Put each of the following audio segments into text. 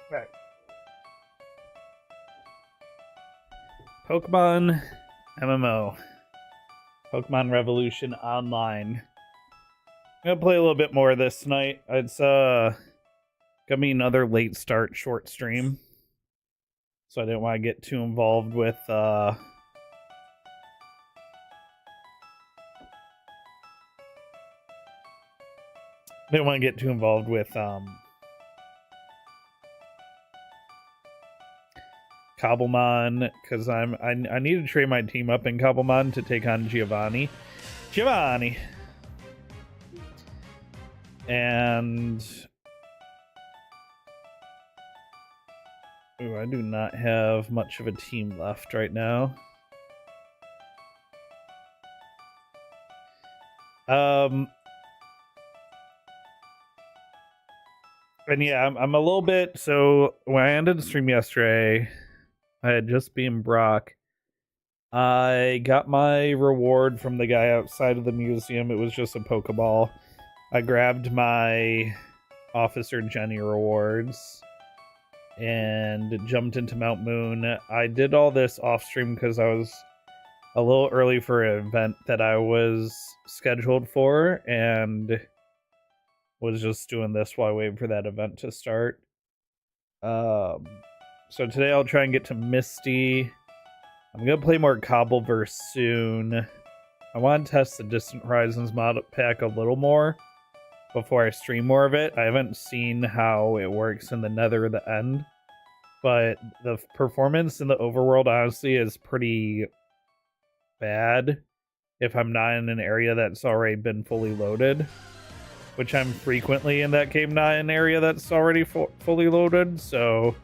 Right. Pokemon MMO. Pokemon Revolution Online. I'm gonna play a little bit more this night. It's gonna be another late start short stream. So I didn't want to get too involved with Cobblemon, because I need to trade my team up in Cobblemon to take on Giovanni. And ooh, I do not have much of a team left right now. And yeah, I'm a little bit. So when I ended the stream yesterday, I had just beaten Brock. I got my reward from the guy outside of the museum. It was just a Pokeball. I grabbed my Officer Jenny rewards and jumped into Mount Moon. I did all this off stream because I was a little early for an event that I was scheduled for, and was just doing this while waiting for that event to start. So today I'll try and get to Misty. I'm gonna play more Cobbleverse soon. I want to test the Distant Horizons mod pack a little more before I stream more of it. I haven't seen how it works in the Nether or the End, but the performance in the overworld honestly is pretty bad if I'm not in an area that's already been fully loaded, which I'm frequently in that game, not in an area that's already fully loaded. So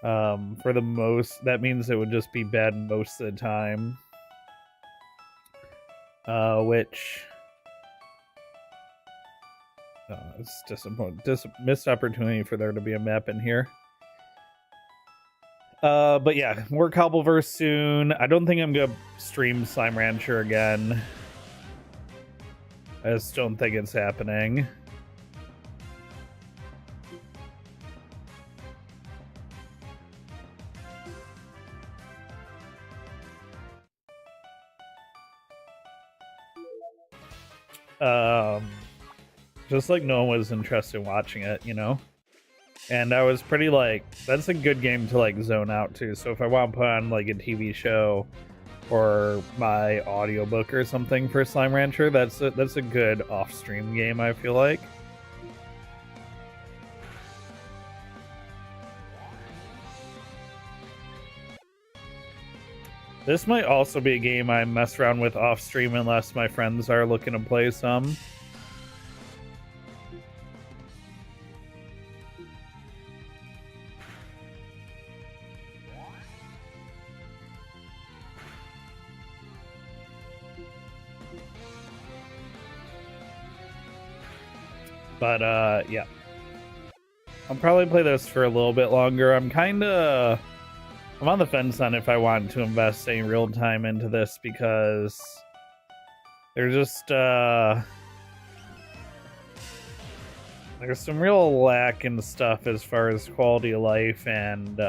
for the most, that means it would just be bad most of the time, which it's disappointing. Missed opportunity for there to be a map in here. But yeah, more Cobbleverse soon. I don't think I'm gonna stream Slime Rancher again. I just don't think it's happening. Just like no one was interested in watching it, you know? And I was pretty like, that's a good game to like zone out to. So if I want to put on like a TV show or my audiobook or something for Slime Rancher, that's a good off-stream game, I feel like. This might also be a game I mess around with off-stream unless my friends are looking to play some. But yeah, I'll probably play this for a little bit longer. I'm on the fence on if I want to invest any real time into this, because there's just there's some real lack in stuff as far as quality of life, and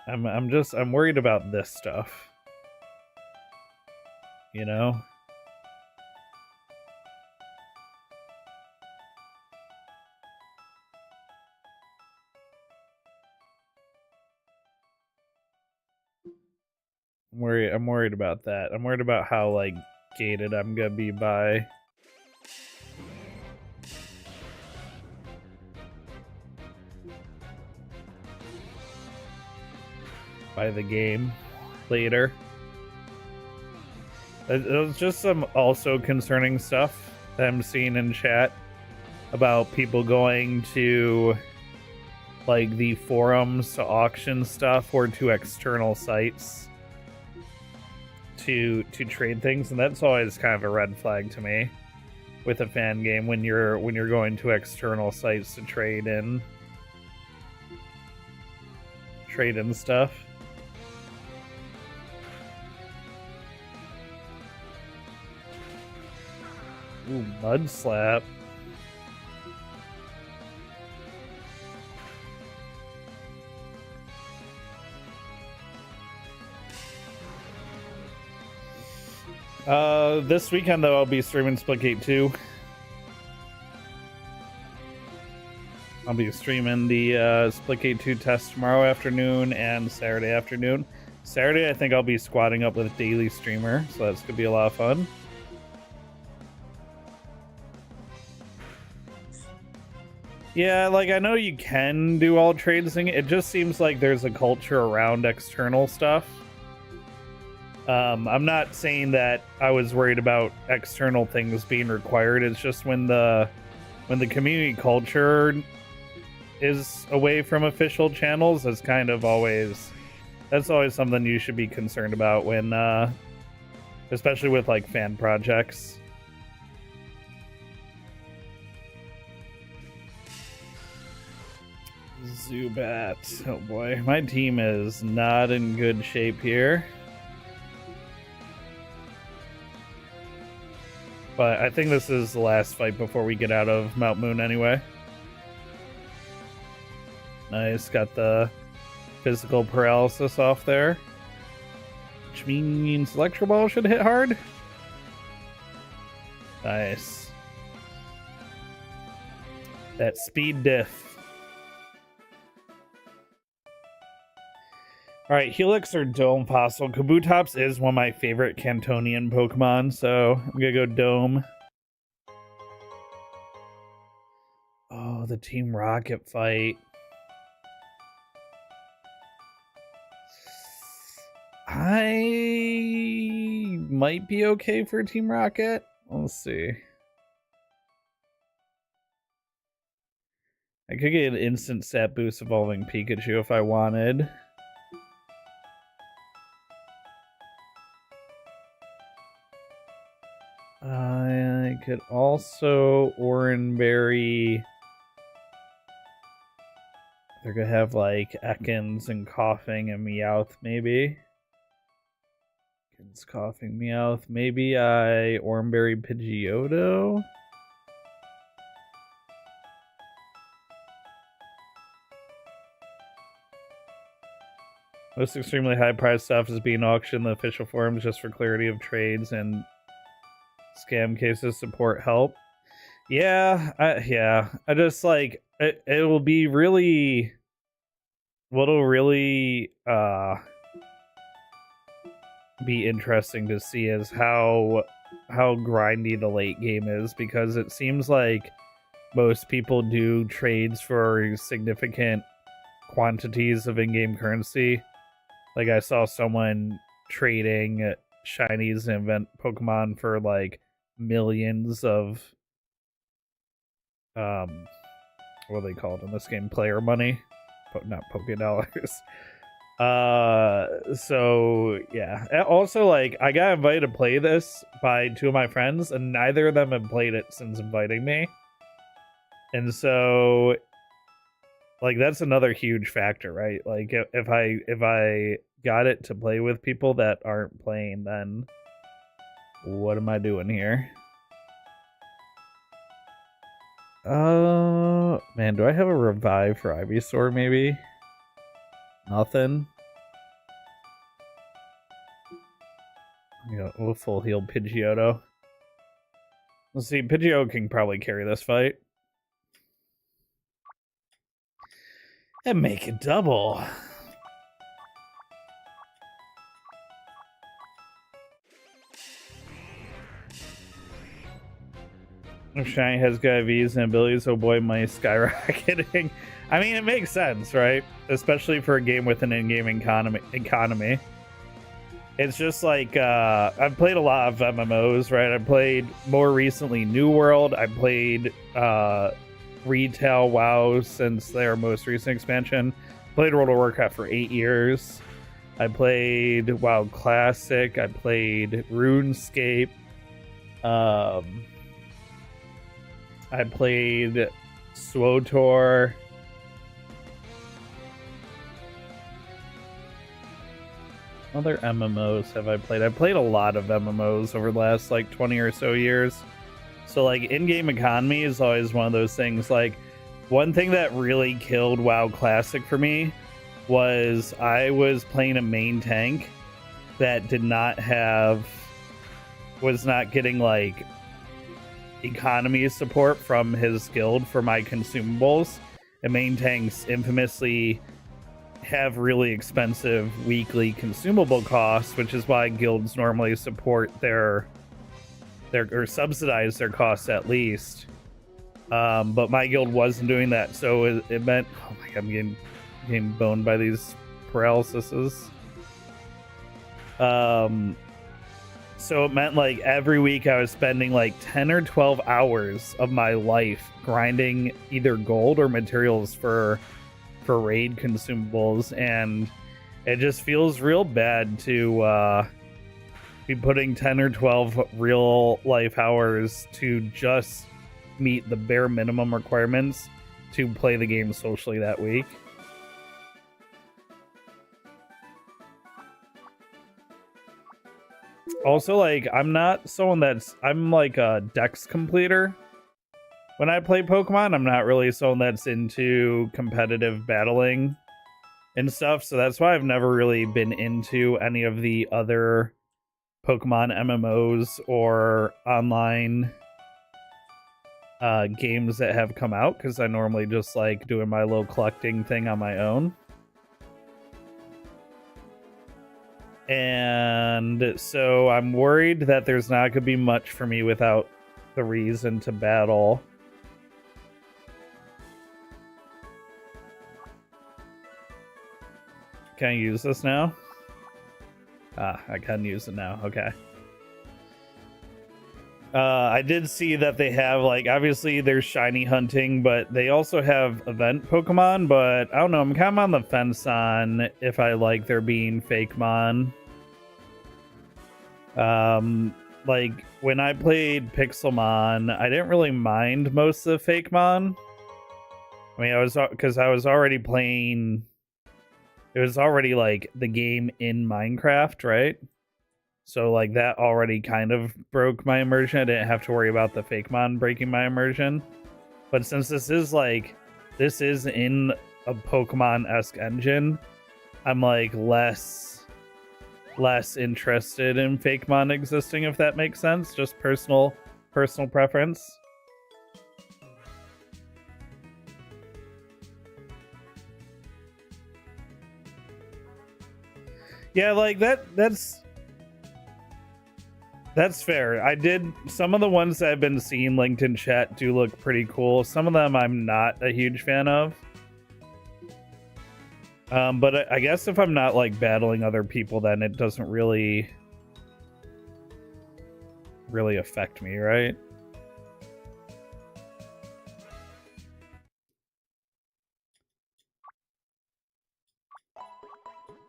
I'm worried about this stuff, you know? I'm worried about that. I'm worried about how like gated I'm gonna be by the game later. There's just some also concerning stuff that I'm seeing in chat about people going to like the forums to auction stuff or to external sites to trade things, and that's always kind of a red flag to me with a fan game when you're going to external sites to trade in stuff. Ooh, mud slap. This weekend though, I'll be streaming Splitgate 2. I'll be streaming the Splitgate 2 test tomorrow afternoon and Saturday afternoon. Saturday, I think I'll be squatting up with Daily Streamer, so that's gonna be a lot of fun. Yeah, like, I know you can do all trades. It just seems like there's a culture around external stuff. I'm not saying that I was worried about external things being required. It's just when the community culture is away from official channels, that's always something you should be concerned about when especially with like fan projects. Zubat. Oh boy, my team is not in good shape here. But I think this is the last fight before we get out of Mount Moon anyway. Nice, got the physical paralysis off there. Which means Electro Ball should hit hard. Nice. That speed diff. Alright, Helix or Dome Fossil. Kabutops is one of my favorite Cantonian Pokemon, so I'm gonna go Dome. Oh, the Team Rocket fight. I might be okay for Team Rocket. Let's see. I could get an instant stat boost evolving Pikachu if I wanted. I could also Oranberry. They're gonna have like Ekans and Coughing and Meowth, maybe. Ekans, Coughing, Meowth. Maybe I Oranberry Pidgeotto. Most extremely high priced stuff is being auctioned in the official forums just for clarity of trades and scam cases support help. Yeah, I just like it will be really what'll really be interesting to see is how grindy the late game is, because it seems like most people do trades for significant quantities of in-game currency. Like I saw someone trading shinies and event Pokemon for like millions of what are they called in this game? Player money, not Poké dollars. So yeah. Also, like, I got invited to play this by two of my friends, and neither of them have played it since inviting me. And so, like, that's another huge factor, right? Like, if I got it to play with people that aren't playing, then what am I doing here? Man, do I have a revive for Ivysaur, maybe? Nothing. Yeah, a full heal Pidgeotto. Let's see, Pidgeotto can probably carry this fight. And make it double. If Shiny has good IVs and abilities, oh boy, money skyrocketing. I mean, it makes sense, right? Especially for a game with an in-game economy. It's just like, I've played a lot of MMOs, right? I played more recently New World. I played Retail WoW since their most recent expansion. Played World of Warcraft for 8 years. I played WoW Classic. I played RuneScape. I played SWTOR. Other MMOs have I played? I've played a lot of MMOs over the last like 20 or so years. So like in-game economy is always one of those things. Like one thing that really killed WoW Classic for me was I was playing a main tank that was not getting like economy support from his guild for my consumables. And main tanks infamously have really expensive weekly consumable costs, which is why guilds normally support their or subsidize their costs at least. But my guild wasn't doing that, so it meant, oh my god, I'm getting boned by these paralyses. So it meant like every week I was spending like 10 or 12 hours of my life grinding either gold or materials for raid consumables, and it just feels real bad to be putting 10 or 12 real life hours to just meet the bare minimum requirements to play the game socially that week. Also, like, I'm like a dex completer. When I play Pokemon, I'm not really someone that's into competitive battling and stuff, so that's why I've never really been into any of the other Pokemon MMOs or online games that have come out, because I normally just like doing my little collecting thing on my own. And so I'm worried that there's not going to be much for me without the reason to battle. Can I use this now? I can use it now. Okay. I did see that they have, like, obviously there's shiny hunting, but they also have event Pokemon, but I don't know, I'm kind of on the fence on if I like there being fake mon. Like, when I played Pixelmon, I didn't really mind most of the fake mon. I mean, because I was already playing, it was already, like, the game in Minecraft, right? So, like, that already kind of broke my immersion. I didn't have to worry about the fake mon breaking my immersion. But since this is in a Pokemon-esque engine, I'm, like, less interested in fake mon existing, if that makes sense. Just personal preference. Yeah, like, that's fair. Some of the ones that I've been seeing linked in chat do look pretty cool. Some of them I'm not a huge fan of. But I guess if I'm not, like, battling other people, then it doesn't really affect me, right?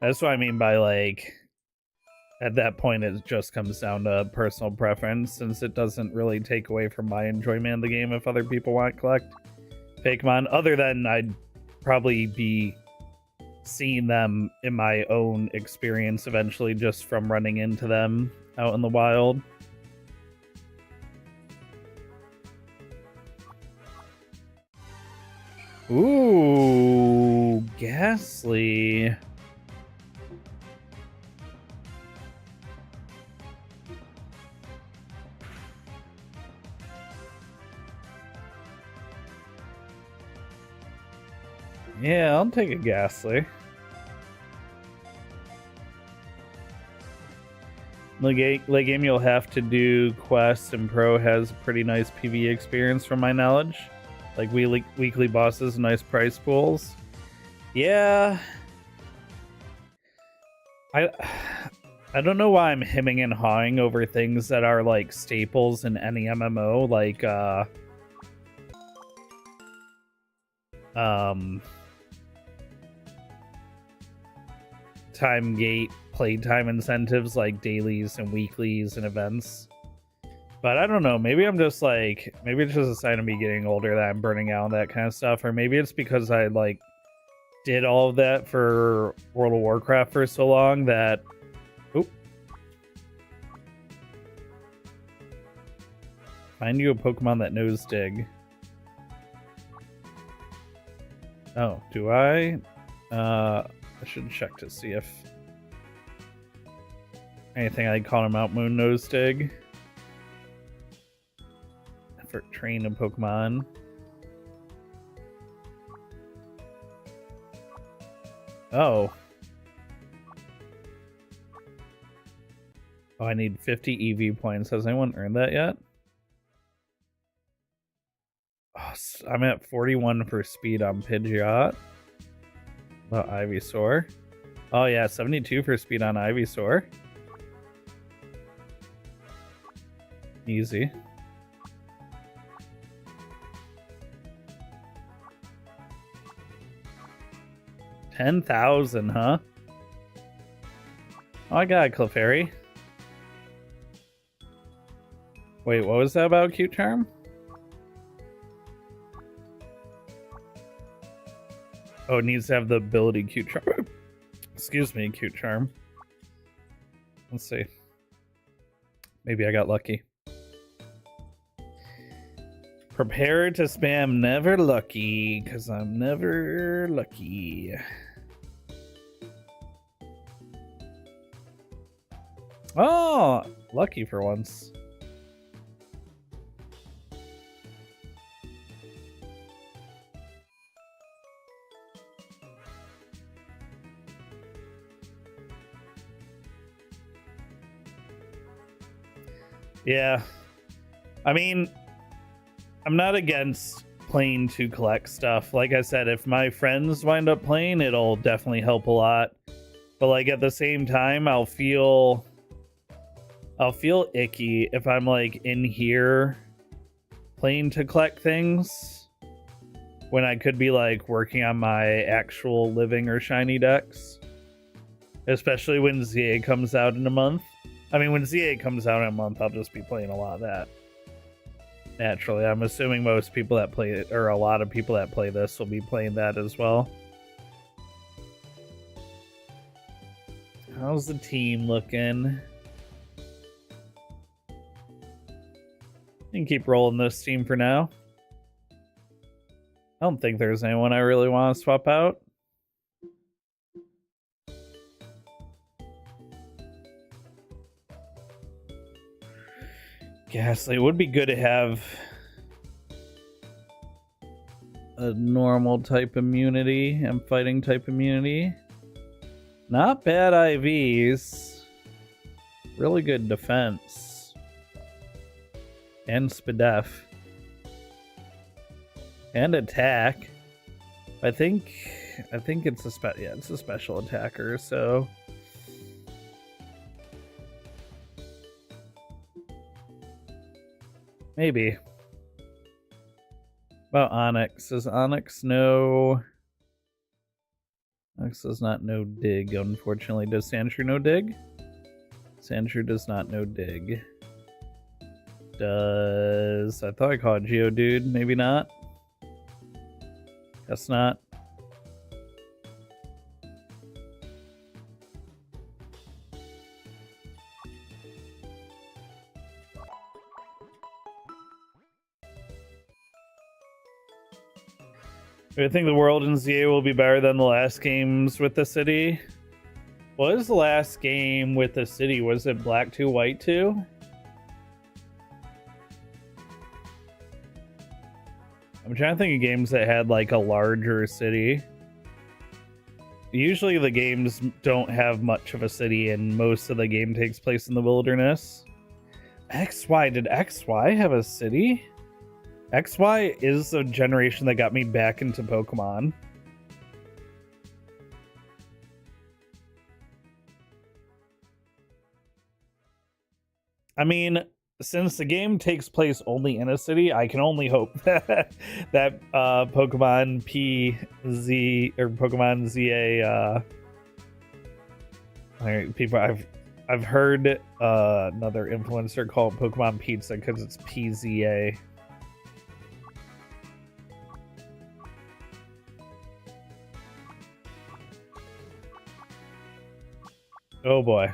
That's what I mean by, like, at that point it just comes down to personal preference, since it doesn't really take away from my enjoyment of the game if other people want to collect fake mon, other than I'd probably be seeing them in my own experience eventually just from running into them out in the wild. Ooh, Ghastly. Yeah, I'll take a Ghastly. Late game, you'll have to do quests, and Pro has a pretty nice PvE experience from my knowledge. Like weekly bosses and nice price pools. Yeah. I don't know why I'm hemming and hawing over things that are, like, staples in any MMO, like time gate playtime incentives like dailies and weeklies and events. But I don't know, maybe it's just a sign of me getting older that I'm burning out on that kind of stuff, or maybe it's because I, like, did all of that for World of Warcraft for so long that Find you a Pokemon that knows dig. Oh, do I? I should check to see if anything I call him out Moon knows dig. For train a Pokemon. Oh. Oh, I need 50 EV points. Has anyone earned that yet? Oh, I'm at 41 for speed on Pidgeot. About Ivysaur. Oh yeah, 72 for speed on Ivysaur. Easy. $10,000, huh? Oh, I got a Clefairy. Wait, what was that about Cute Charm? Oh, it needs to have the ability Cute Charm. Excuse me, Cute Charm. Let's see. Maybe I got lucky. Prepare to spam never lucky, because I'm never lucky. Oh, lucky for once. Yeah. I mean, I'm not against playing to collect stuff. Like I said, if my friends wind up playing, it'll definitely help a lot. But like at the same time, I'll feel icky if I'm like in here playing to collect things when I could be like working on my actual living or shiny decks. Especially when ZA comes out in a month. I mean, when ZA comes out in a month, I'll just be playing a lot of that. Naturally, I'm assuming most people that play it, or a lot of people that play this, will be playing that as well. How's the team looking? You can keep rolling this team for now. I don't think there's anyone I really want to swap out. Ghastly. It would be good to have a normal type immunity and fighting type immunity. Not bad IVs. Really good defense. And SPDEF. And attack. I think it's it's a special attacker, so maybe. About Onyx. Does Onyx know? Onyx does not know dig, unfortunately. Does Sandshrew know dig? Sandshrew does not know dig. Does... I thought I called Geodude. Maybe not. Guess not. I think the world in ZA will be better than the last games with the city. What was the last game with the city? Was it Black 2, White 2? I'm trying to think of games that had like a larger city. Usually the games don't have much of a city and most of the game takes place in the wilderness. XY, did XY have a city? XY is a generation that got me back into Pokemon. I mean, since the game takes place only in a city, I can only hope that Pokemon PZ or Pokemon ZA people I've heard another influencer call it Pokemon Pizza because it's PZA. Oh boy.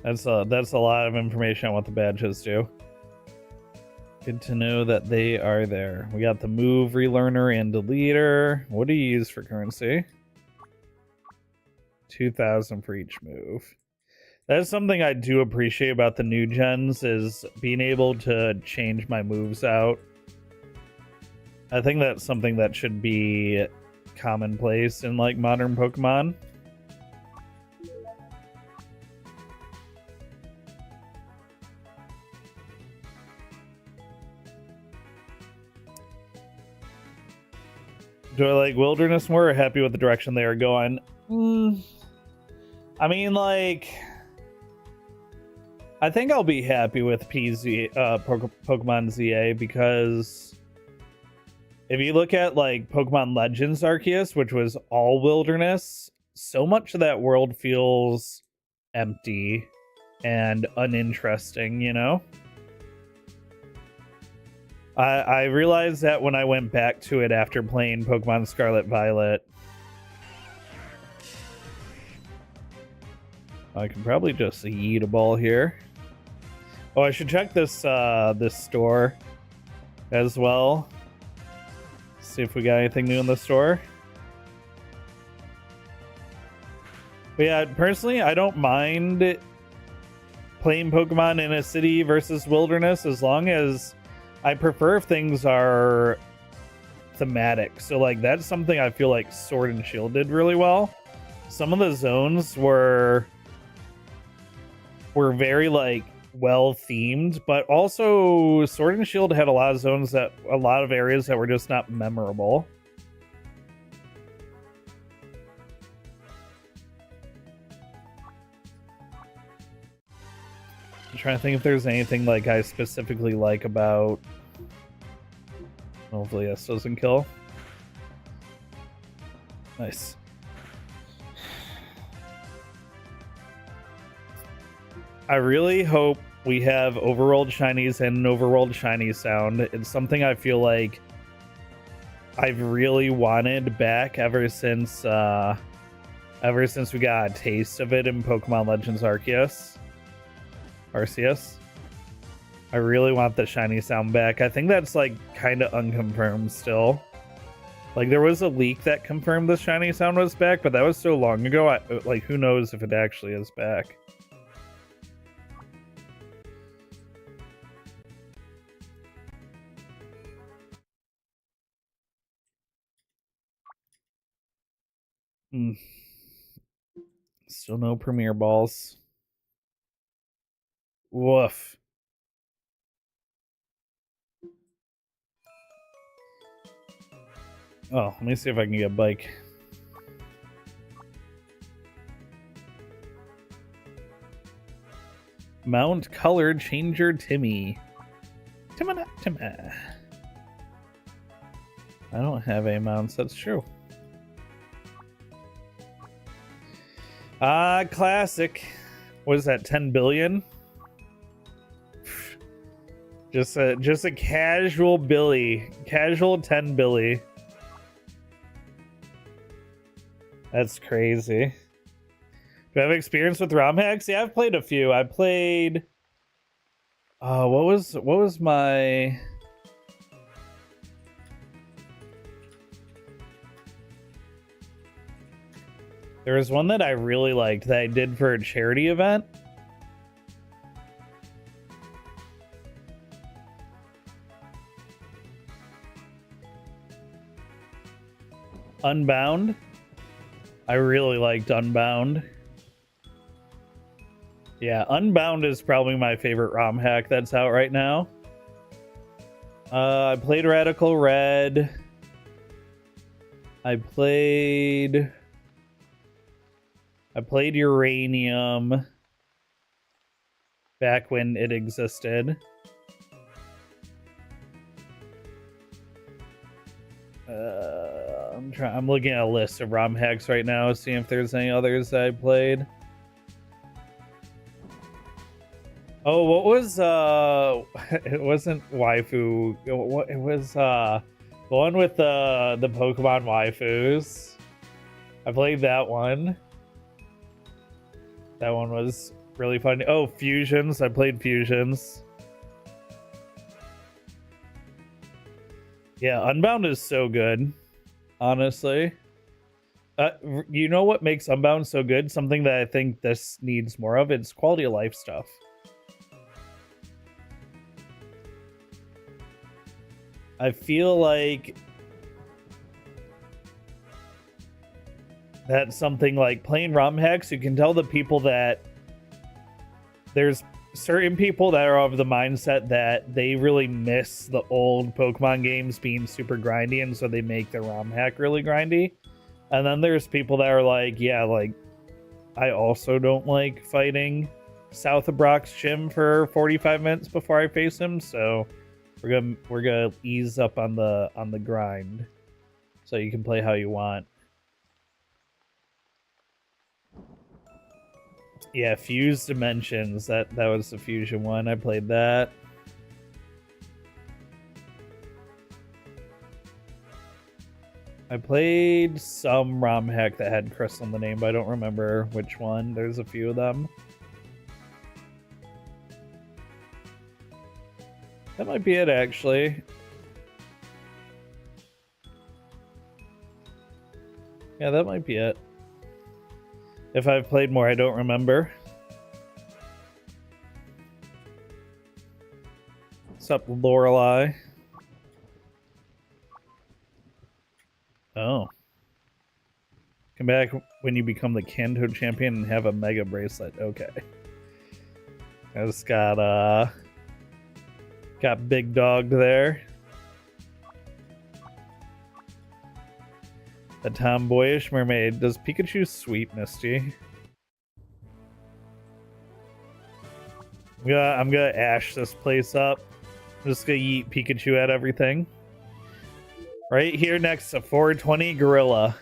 That's a lot of information on what the badges do. Good to know that they are there. We got the move, relearner, and deleter. What do you use for currency? 2,000 for each move. That's something I do appreciate about the new gens, is being able to change my moves out. I think that's something that should be commonplace in like modern Pokemon. Do I like Wilderness more or happy with the direction they are going? I mean, like, I think I'll be happy with Pokemon ZA, because if you look at like Pokemon Legends Arceus, which was all wilderness, so much of that world feels empty and uninteresting, you know? I realized that when I went back to it after playing Pokemon Scarlet Violet. I can probably just eat a ball here. Oh, I should check this this store as well. See if we got anything new in the store. But yeah, personally, I don't mind playing Pokemon in a city versus wilderness, as long as I prefer if things are thematic. So like that's something I feel like Sword and Shield did really well. Some of the zones were very like well themed, but also Sword and Shield had a lot of areas that were just not memorable. I'm trying to think if there's anything like I specifically like about. Hopefully this doesn't kill. Nice. I really hope we have overworld shinies and an overworld shiny sound. It's something I feel like I've really wanted back ever since we got a taste of it in Pokemon Legends Arceus. I really want the shiny sound back. I think that's like kind of unconfirmed still. Like there was a leak that confirmed the shiny sound was back, but that was so long ago. Like who knows if it actually is back. Still no Premier Balls. Woof. Oh, let me see if I can get a bike. Mount Color Changer Timmy. Timmy. I don't have a mounts, that's true. Classic. What is that, 10 billion? Just a casual Billy. Casual 10 Billy. That's crazy. Do I have experience with ROM hacks? Yeah, I've played a few. I played what was my There was one that I really liked that I did for a charity event. Unbound. I really liked Unbound. Yeah, Unbound is probably my favorite ROM hack that's out right now. I played Radical Red. I played Uranium back when it existed. I'm looking at a list of ROM hacks right now, seeing if there's any others that I played. Oh, what was it wasn't waifu. It was the one with the Pokemon waifus. I played that one. That one was really fun. Oh, Fusions. I played Fusions. Yeah, Unbound is so good, honestly. You know what makes Unbound so good? Something that I think this needs more of. It's quality of life stuff. I feel like that's something like playing ROM hacks. You can tell the people that there's certain people that are of the mindset that they really miss the old Pokemon games being super grindy, and so they make their ROM hack really grindy. And then there's people that are like, yeah, like, I also don't like fighting south of Brock's gym for 45 minutes before I face him, so we're gonna ease up on the grind, so you can play how you want. Yeah, Fused Dimensions. That was the Fusion one. I played that. I played some ROM hack that had Crystal in the name, but I don't remember which one. There's a few of them. That might be it, actually. Yeah, that might be it. If I've played more, I don't remember. What's up, Lorelei? Oh. Come back when you become the Kanto champion and have a mega bracelet. Okay. I just got big dogged there. The tomboyish mermaid. Does Pikachu sweep Misty? I'm gonna ash this place up. I'm just gonna eat Pikachu at everything. Right here next to 420 Gorilla.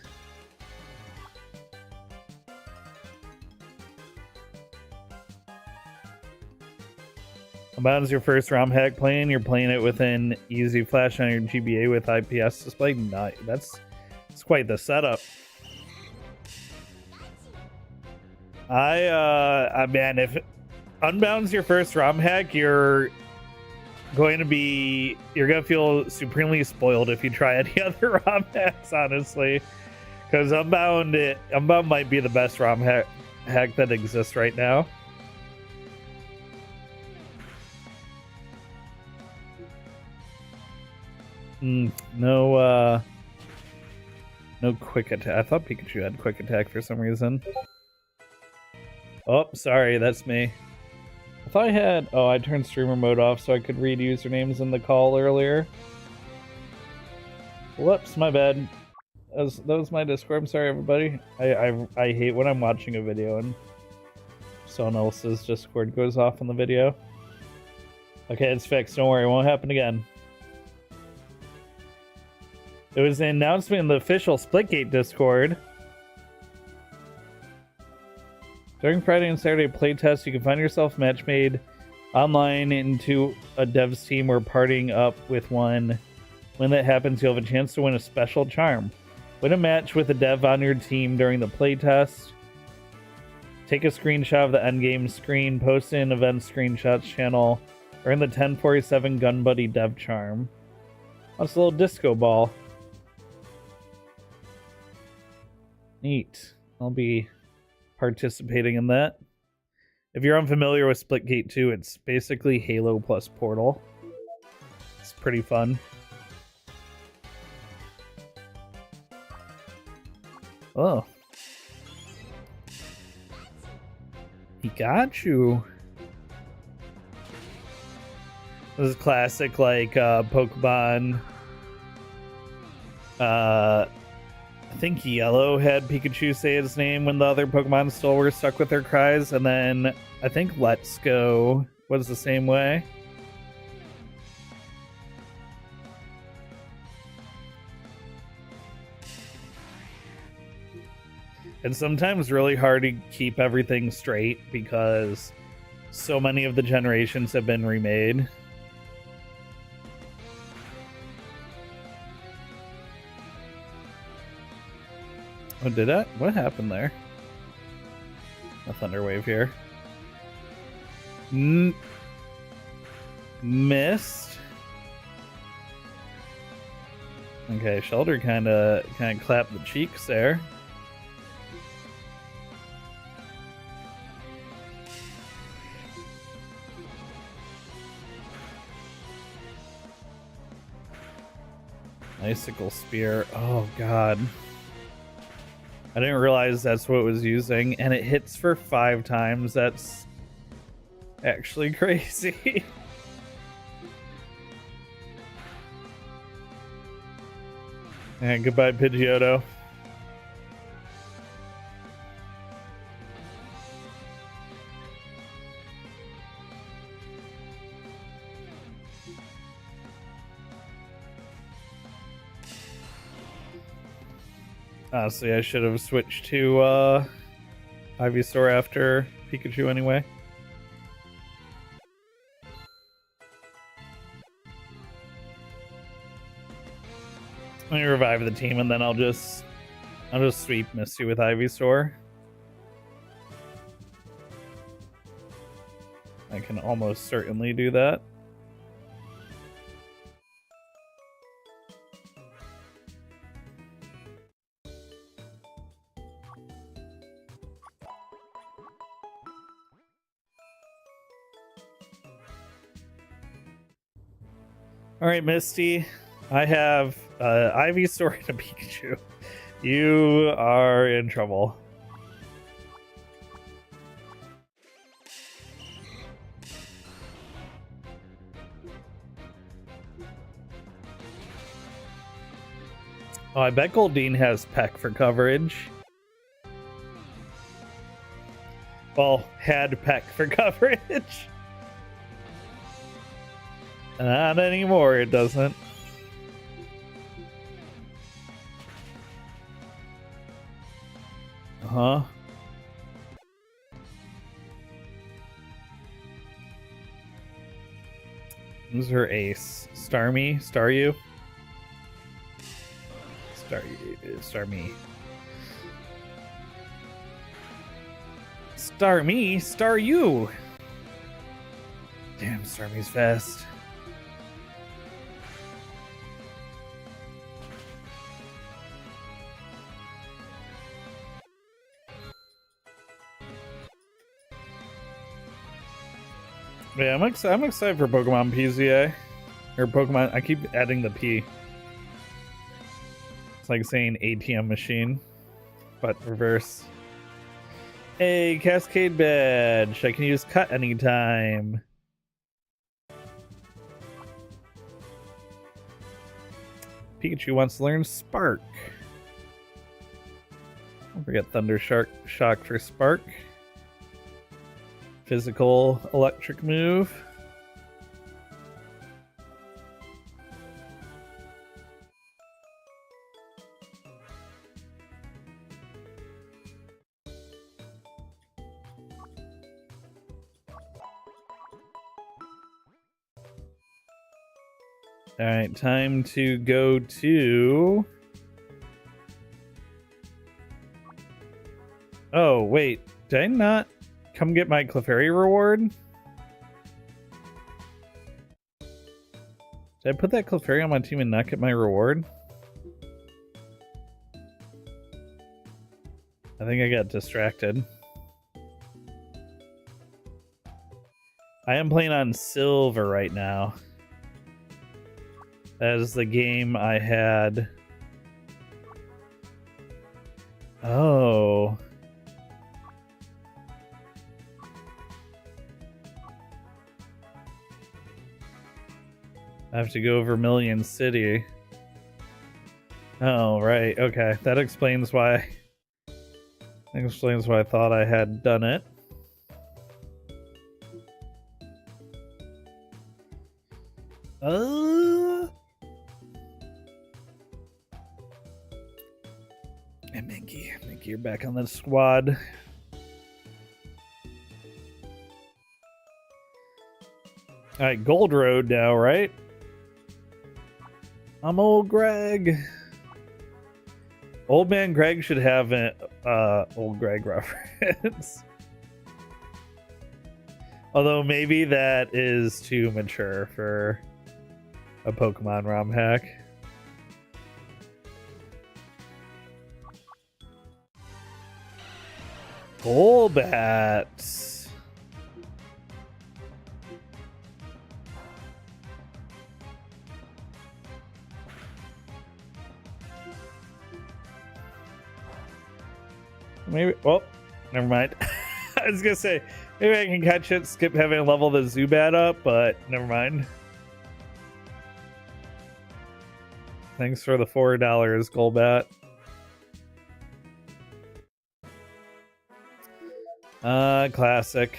Abound's your first ROM hack playing. You're playing it within easy flash on your GBA with IPS display. Nice. That's quite the setup. Man, if Unbound's your first ROM hack, you're gonna feel supremely spoiled if you try any other ROM hacks, honestly, because Unbound might be the best ROM hack that exists right now. No quick attack. I thought Pikachu had quick attack for some reason. Oh, sorry, that's me. I thought I had... Oh, I turned streamer mode off so I could read usernames in the call earlier. Whoops, my bad. That was my Discord. I'm sorry, everybody. I hate when I'm watching a video and someone else's Discord goes off on the video. Okay, it's fixed. Don't worry, it won't happen again. It was an announcement in the official Splitgate Discord. During Friday and Saturday playtests, you can find yourself match made online into a devs team or partying up with one. When that happens, you'll have a chance to win a special charm. Win a match with a dev on your team during the playtest. Take a screenshot of the endgame screen, post it in event screenshots channel, earn the 1047 Gun Buddy dev charm. That's a little disco ball. Neat. I'll be participating in that. If you're unfamiliar with Splitgate 2, it's basically Halo plus Portal. It's pretty fun. Oh. Pikachu. This is classic, like, Pokemon. I think Yellow had Pikachu say his name when the other Pokemon still were stuck with their cries, and then I think Let's Go was the same way. It's sometimes really hard to keep everything straight because so many of the generations have been remade. Oh, did I? What happened there? A Thunder Wave here. Missed. Okay, Shelter kind of clapped the cheeks there. Icicle Spear. Oh, God. I didn't realize that's what it was using, and it hits for 5 times. That's actually crazy. And goodbye, Pidgeotto. Honestly, I should have switched to Ivysaur after Pikachu anyway. Let me revive the team, and then I'll just sweep Misty with Ivysaur. I can almost certainly do that. All right, Misty. I have Ivysaur and a Pikachu. You are in trouble. Oh, I bet Goldeen has Peck for coverage. Well, had Peck for coverage. Not anymore, it doesn't. Huh? Who's her ace? Starmie? Staryu? Starmie. Starmie? Staryu! Damn, Starmie's fast. Yeah, I'm excited for Pokemon PZA. Or Pokemon, I keep adding the P. It's like saying ATM machine, but reverse. Hey, Cascade Badge. I can use Cut anytime. Pikachu wants to learn Spark. Don't forget Thunder Shock for Spark. Physical electric move. All right, time to go to... Oh, wait. Did I not come get my Clefairy reward? Did I put that Clefairy on my team and not get my reward? I think I got distracted. I am playing on Silver right now. That is the game I had. Oh. I have to go Vermilion City. Oh, right. Okay. That explains why. That explains why I thought I had done it. And Minky, you're back on the squad. Alright, Gold Road now, right? I'm old Greg. Old man Greg should have an old Greg reference. Although maybe that is too mature for a Pokemon ROM hack. Golbat. Maybe. Well, never mind. I was gonna say maybe I can catch it, skip having to level the Zubat up, but never mind. Thanks for the $4, Golbat. Classic.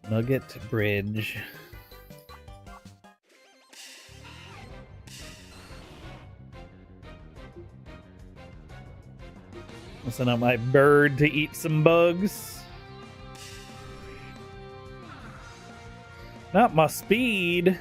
Nugget Bridge. Listen up, my bird, to eat some bugs. Not my speed.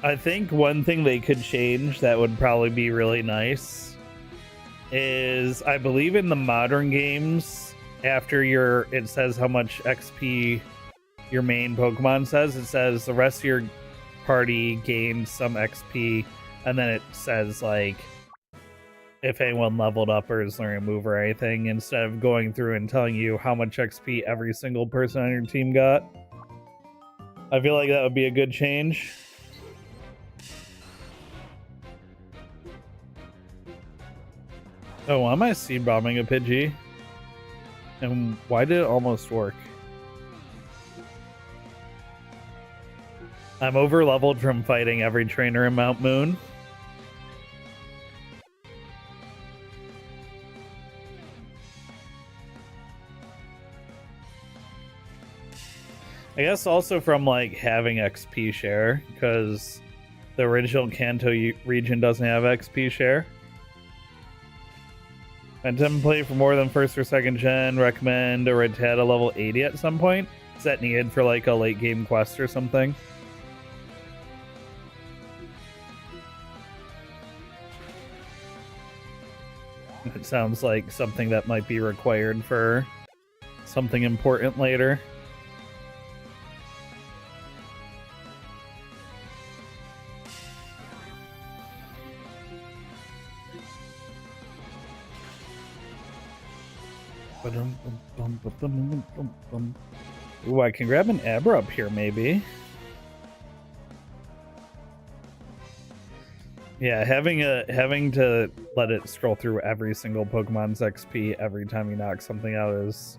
I think one thing they could change that would probably be really nice is, I believe in the modern games, after it says how much XP your main Pokemon says, it says the rest of your party gains some XP, and then it says like if anyone leveled up or is learning a move or anything, instead of going through and telling you how much XP every single person on your team got. I feel like that would be a good change. Oh, am I seed bombing a Pidgey? And why did it almost work? I'm over leveled from fighting every trainer in Mount Moon. I guess also from like having XP share, because the original Kanto region doesn't have XP share. And to play for more than first or second gen, recommend a Rattata level 80 at some point. Is that needed for like a late game quest or something? It sounds like something that might be required for something important later. Ooh, I can grab an Abra up here, maybe. Yeah, having to let it scroll through every single Pokemon's XP every time you knock something out is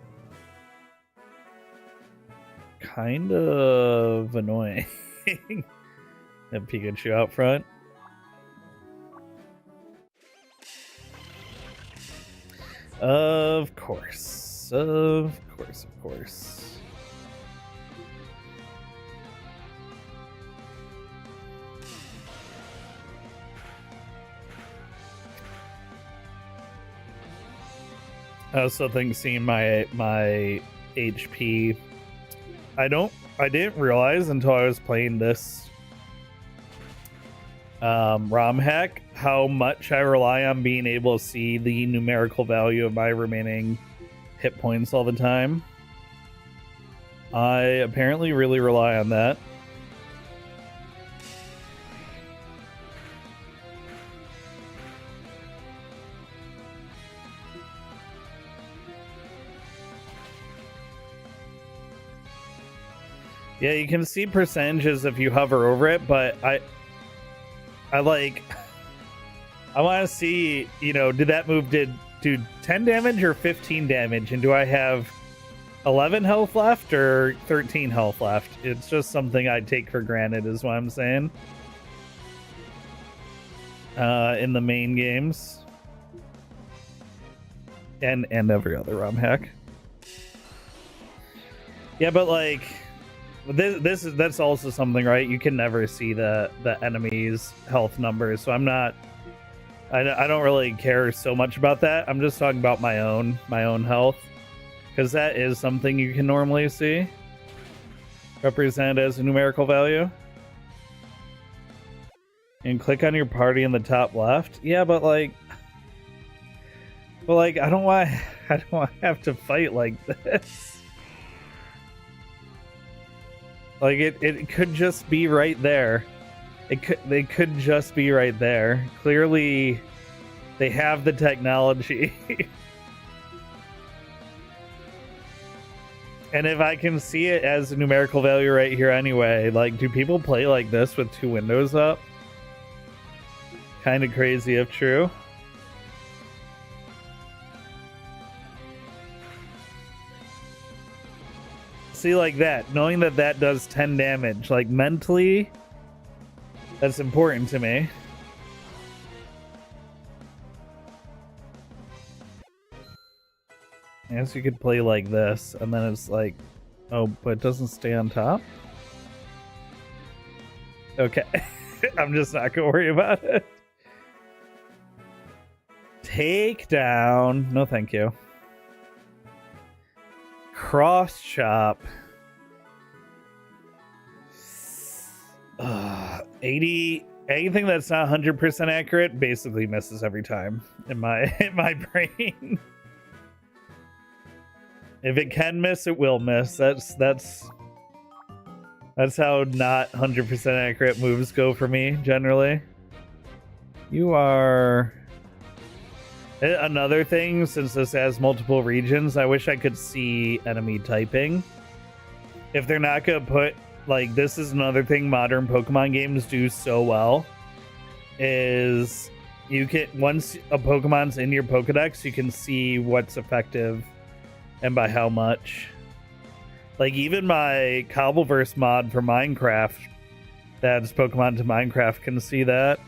kind of annoying. And Pikachu out front. Of course. Of course. I also think seeing my HP, I didn't realize until I was playing this ROM hack how much I rely on being able to see the numerical value of my remaining hit points all the time. I apparently really rely on that. Yeah, you can see percentages if you hover over it, but I want to see, did that move do 10 damage or 15 damage? And do I have 11 health left or 13 health left? It's just something I take for granted is what I'm saying. In the main games. And every other ROM hack. Yeah, but like... that's also something, right? You can never see the enemy's health numbers, so I don't really care so much about that. I'm just talking about my own health, because that is something you can normally see represented as a numerical value. And click on your party in the top left. Yeah, but like I don't want to have to fight like this. Like it could just be right there. They could just be right there. Clearly they have the technology. And if I can see it as a numerical value right here anyway, like, do people play like this with two windows up? Kind of crazy if true. See, like that, knowing that that does 10 damage, like mentally, that's important to me. I guess you could play like this, and then it's like, oh, but it doesn't stay on top? Okay. I'm just not gonna worry about it. Takedown. No, thank you. Cross chop. 80. Anything that's not 100% accurate basically misses every time in my brain. If it can miss, it will miss. That's how not 100% accurate moves go for me generally. You are another thing, since this has multiple regions, I wish I could see enemy typing. If they're not gonna put, like, this is another thing modern Pokemon games do so well, is you can, once a Pokemon's in your Pokedex, you can see what's effective and by how much. Like, even my Cobbleverse mod for Minecraft that adds Pokemon to Minecraft can see that.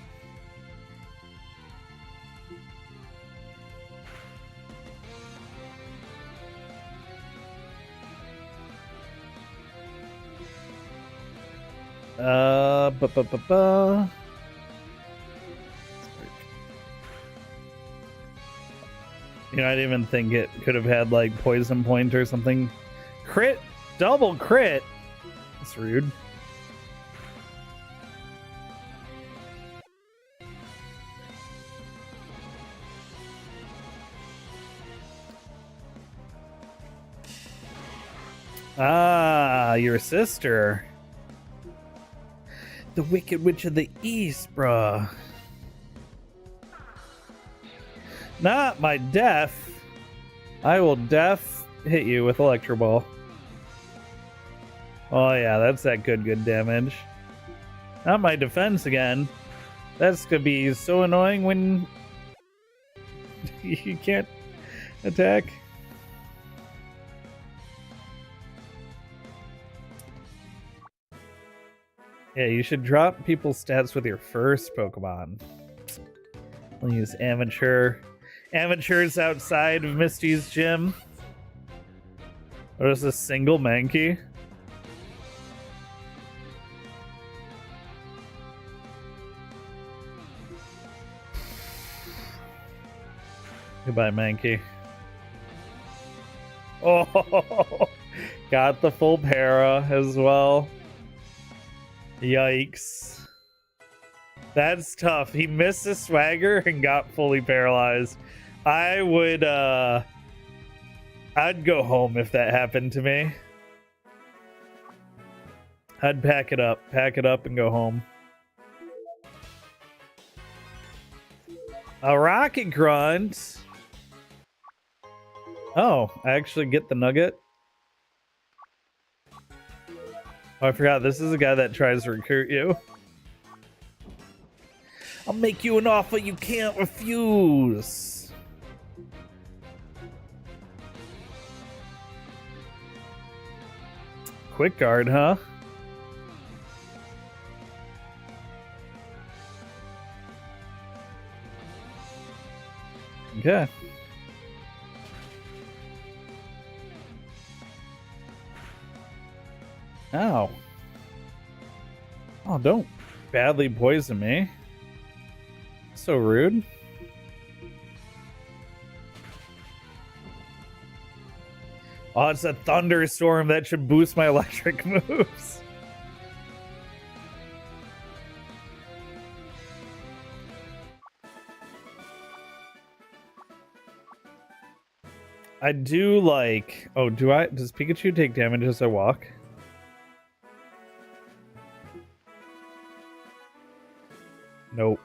You know, I didn't even think it could have had like poison point or something. Crit, double crit. That's rude. Ah, your sister. The Wicked Witch of the East, bruh. Not my def. I will hit you with Electro Ball. Oh yeah, that's that good damage. Not my defense again. That's gonna be so annoying when you can't attack. Yeah, you should drop people's stats with your first Pokemon. I'll use Amateur. Amateur's outside of Misty's gym. What is this, single Mankey? Goodbye, Mankey. Oh, got the full para as well. Yikes. That's tough. He missed the swagger and got fully paralyzed. I would, I'd go home if that happened to me. I'd pack it up and go home. A rocket grunt. Oh, I actually get the nugget. Oh, I forgot. This is a guy that tries to recruit you. I'll make you an offer you can't refuse. Quick guard, huh? Okay. Ow. Oh, don't badly poison me. So rude. Oh, it's a thunderstorm. That should boost my electric moves. I do like... Oh, does Pikachu take damage as I walk? Nope.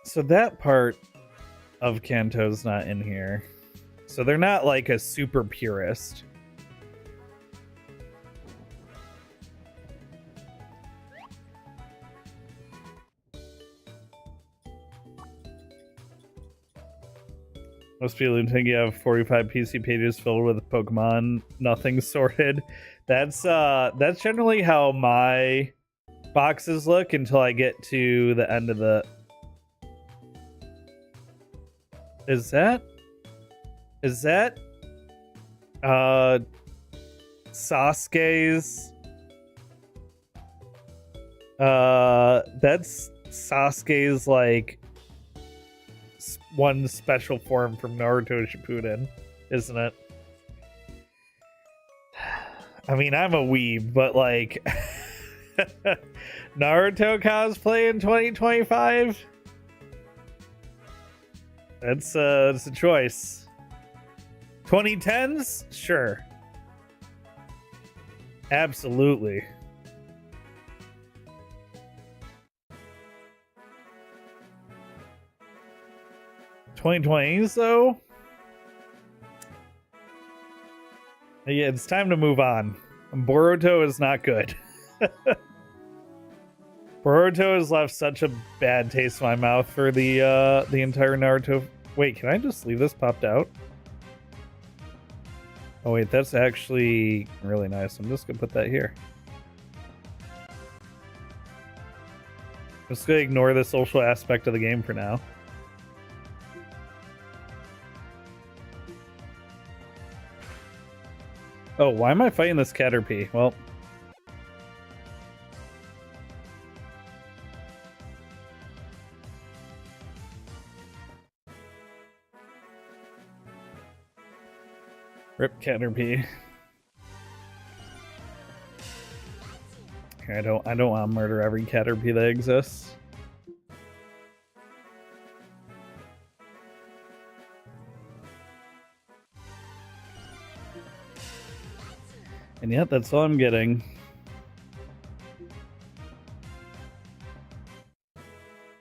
So that part of Kanto's not in here. So they're not like a super purist. Most people think you have 45 PC pages filled with Pokemon, nothing sorted. That's generally how my boxes look until I get to the end of the... Is that Sasuke's that's Sasuke's like one special form from Naruto Shippuden, isn't it? I mean, I'm a weeb, but like Naruto cosplay in 2025? It's a choice. 2010s? Sure. Absolutely. $2020s though? Yeah, it's time to move on. Boruto is not good. Boruto has left such a bad taste in my mouth for the entire Naruto. Wait, can I just leave this popped out? Oh wait, that's actually really nice. I'm just gonna put that here. Just gonna ignore the social aspect of the game for now. Oh, why am I fighting this Caterpie? Well, rip Caterpie. I don't want to murder every Caterpie that exists. And yet, that's all I'm getting.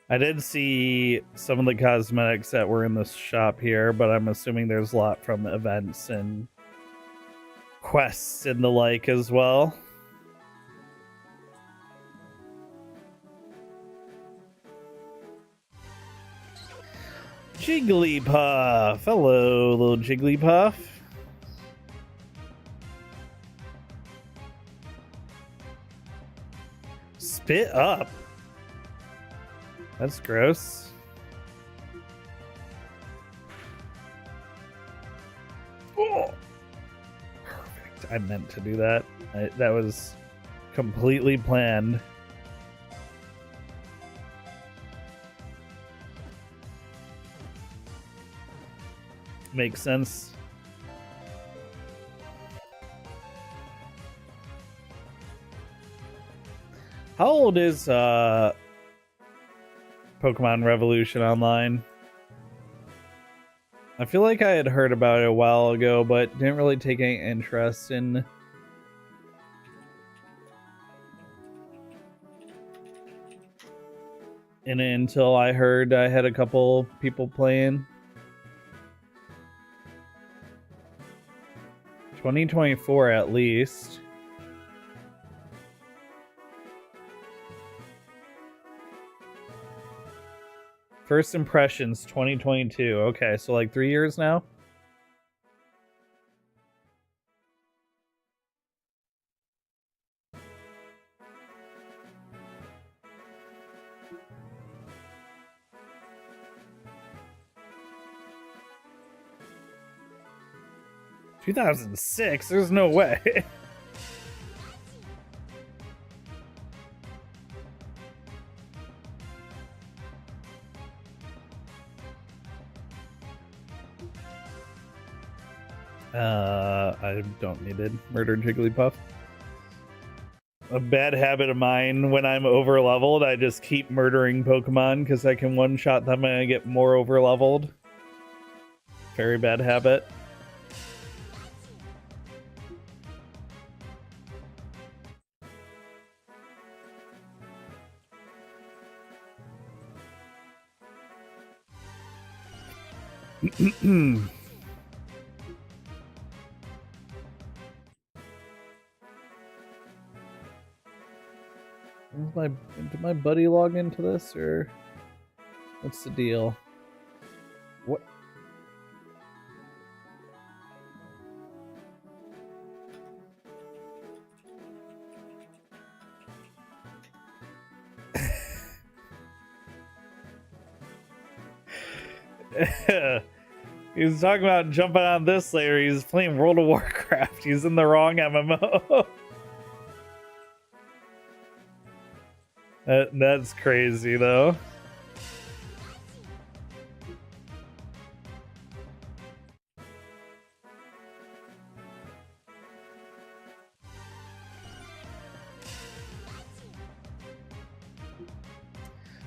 I did see some of the cosmetics that were in this shop here, but I'm assuming there's a lot from events and quests and the like as well. Jigglypuff! Hello, little Jigglypuff. Spit up. That's gross. Oh, perfect. I meant to do that. That was completely planned. Makes sense. How old is Pokemon Revolution Online? I feel like I had heard about it a while ago, but didn't really take any interest in it until I heard I had a couple people playing. 2024 at least. First impressions 2022. Okay, so like 3 years now. $2006? There's no way. I don't need it. Murder Jigglypuff. A bad habit of mine when I'm over leveled, I just keep murdering Pokemon because I can one shot them and I get more over leveled. Very bad habit. Did my buddy log into this, or what's the deal? What? He was talking about jumping on this layer. He's playing World of Warcraft. He's in the wrong MMO. That's crazy, though.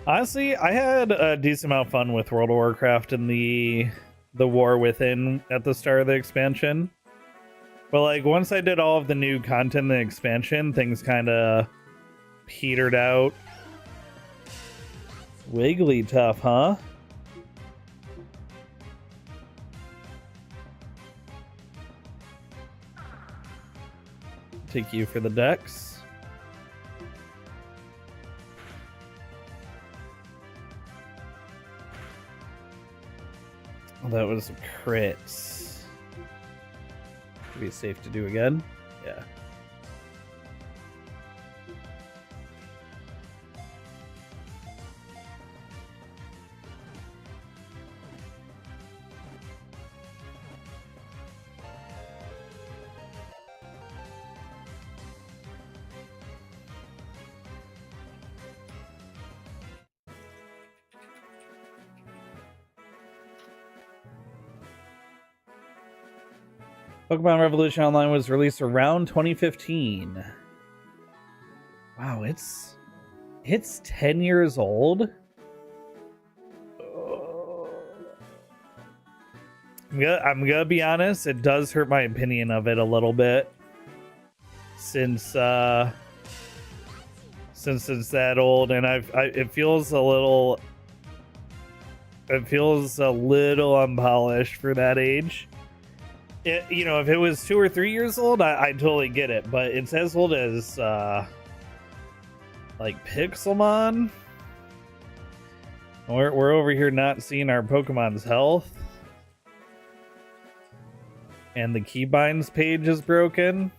Honestly, I had a decent amount of fun with World of Warcraft and the War Within at the start of the expansion. But like once I did all of the new content in the expansion, things kind of petered out. Wigglytuff, huh? Take you for the Dex. Oh, that was a crit. Should be safe to do again. Yeah. Pokemon Revolution Online was released around 2015. Wow, it's 10 years old. I'm gonna be honest, it does hurt my opinion of it a little bit. Since it's that old, and it feels a little unpolished for that age. You know, if it was 2 or 3 years old, I totally get it, but it's as old as like Pixelmon. We're over here not seeing our Pokemon's health, and the keybinds page is broken.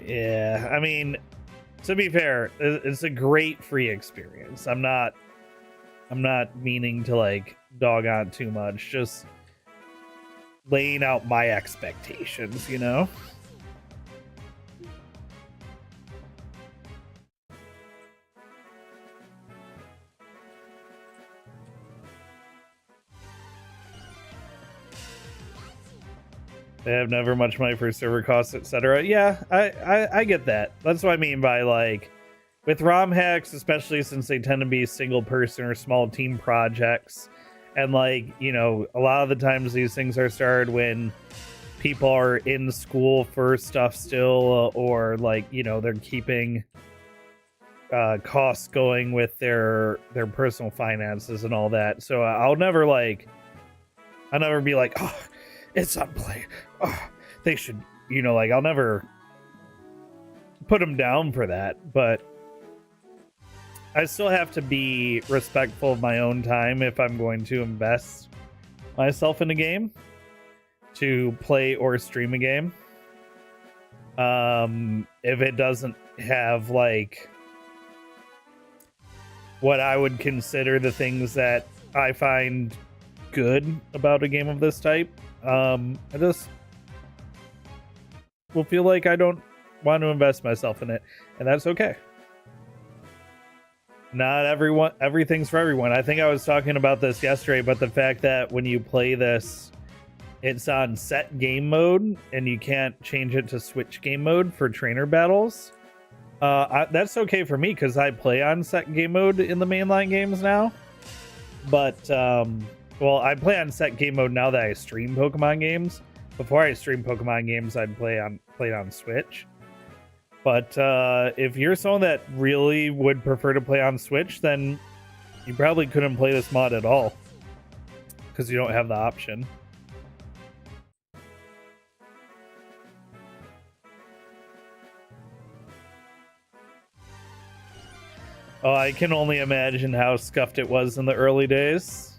Yeah, I mean, to be fair, it's a great free experience. I'm not meaning to like dog on too much, just laying out my expectations, you know? They have never much money for server costs, etc. Yeah, I get that. That's what I mean by like with ROM hacks, especially since they tend to be single person or small team projects. And like, you know, a lot of the times these things are started when people are in school for stuff still, or like, you know, they're keeping costs going with their personal finances and all that. So I'll never be like, oh, it's unplayable. Oh, they should, you know, like I'll never put them down for that, but I still have to be respectful of my own time if I'm going to invest myself in a game, to play or stream a game. If it doesn't have like what I would consider the things that I find good about a game of this type, I just will feel like I don't want to invest myself in it, and that's okay. not everything's for everyone. I think I was talking about this yesterday, but the fact that when you play this, it's on set game mode and you can't change it to switch game mode for trainer battles. That's okay for me because I play on set game mode in the mainline games now. But well, I play on set game mode now that I stream Pokemon games. Before I stream Pokemon games, I'd played on Switch. But if you're someone that really would prefer to play on Switch, then you probably couldn't play this mod at all because you don't have the option. Oh, I can only imagine how scuffed it was in the early days.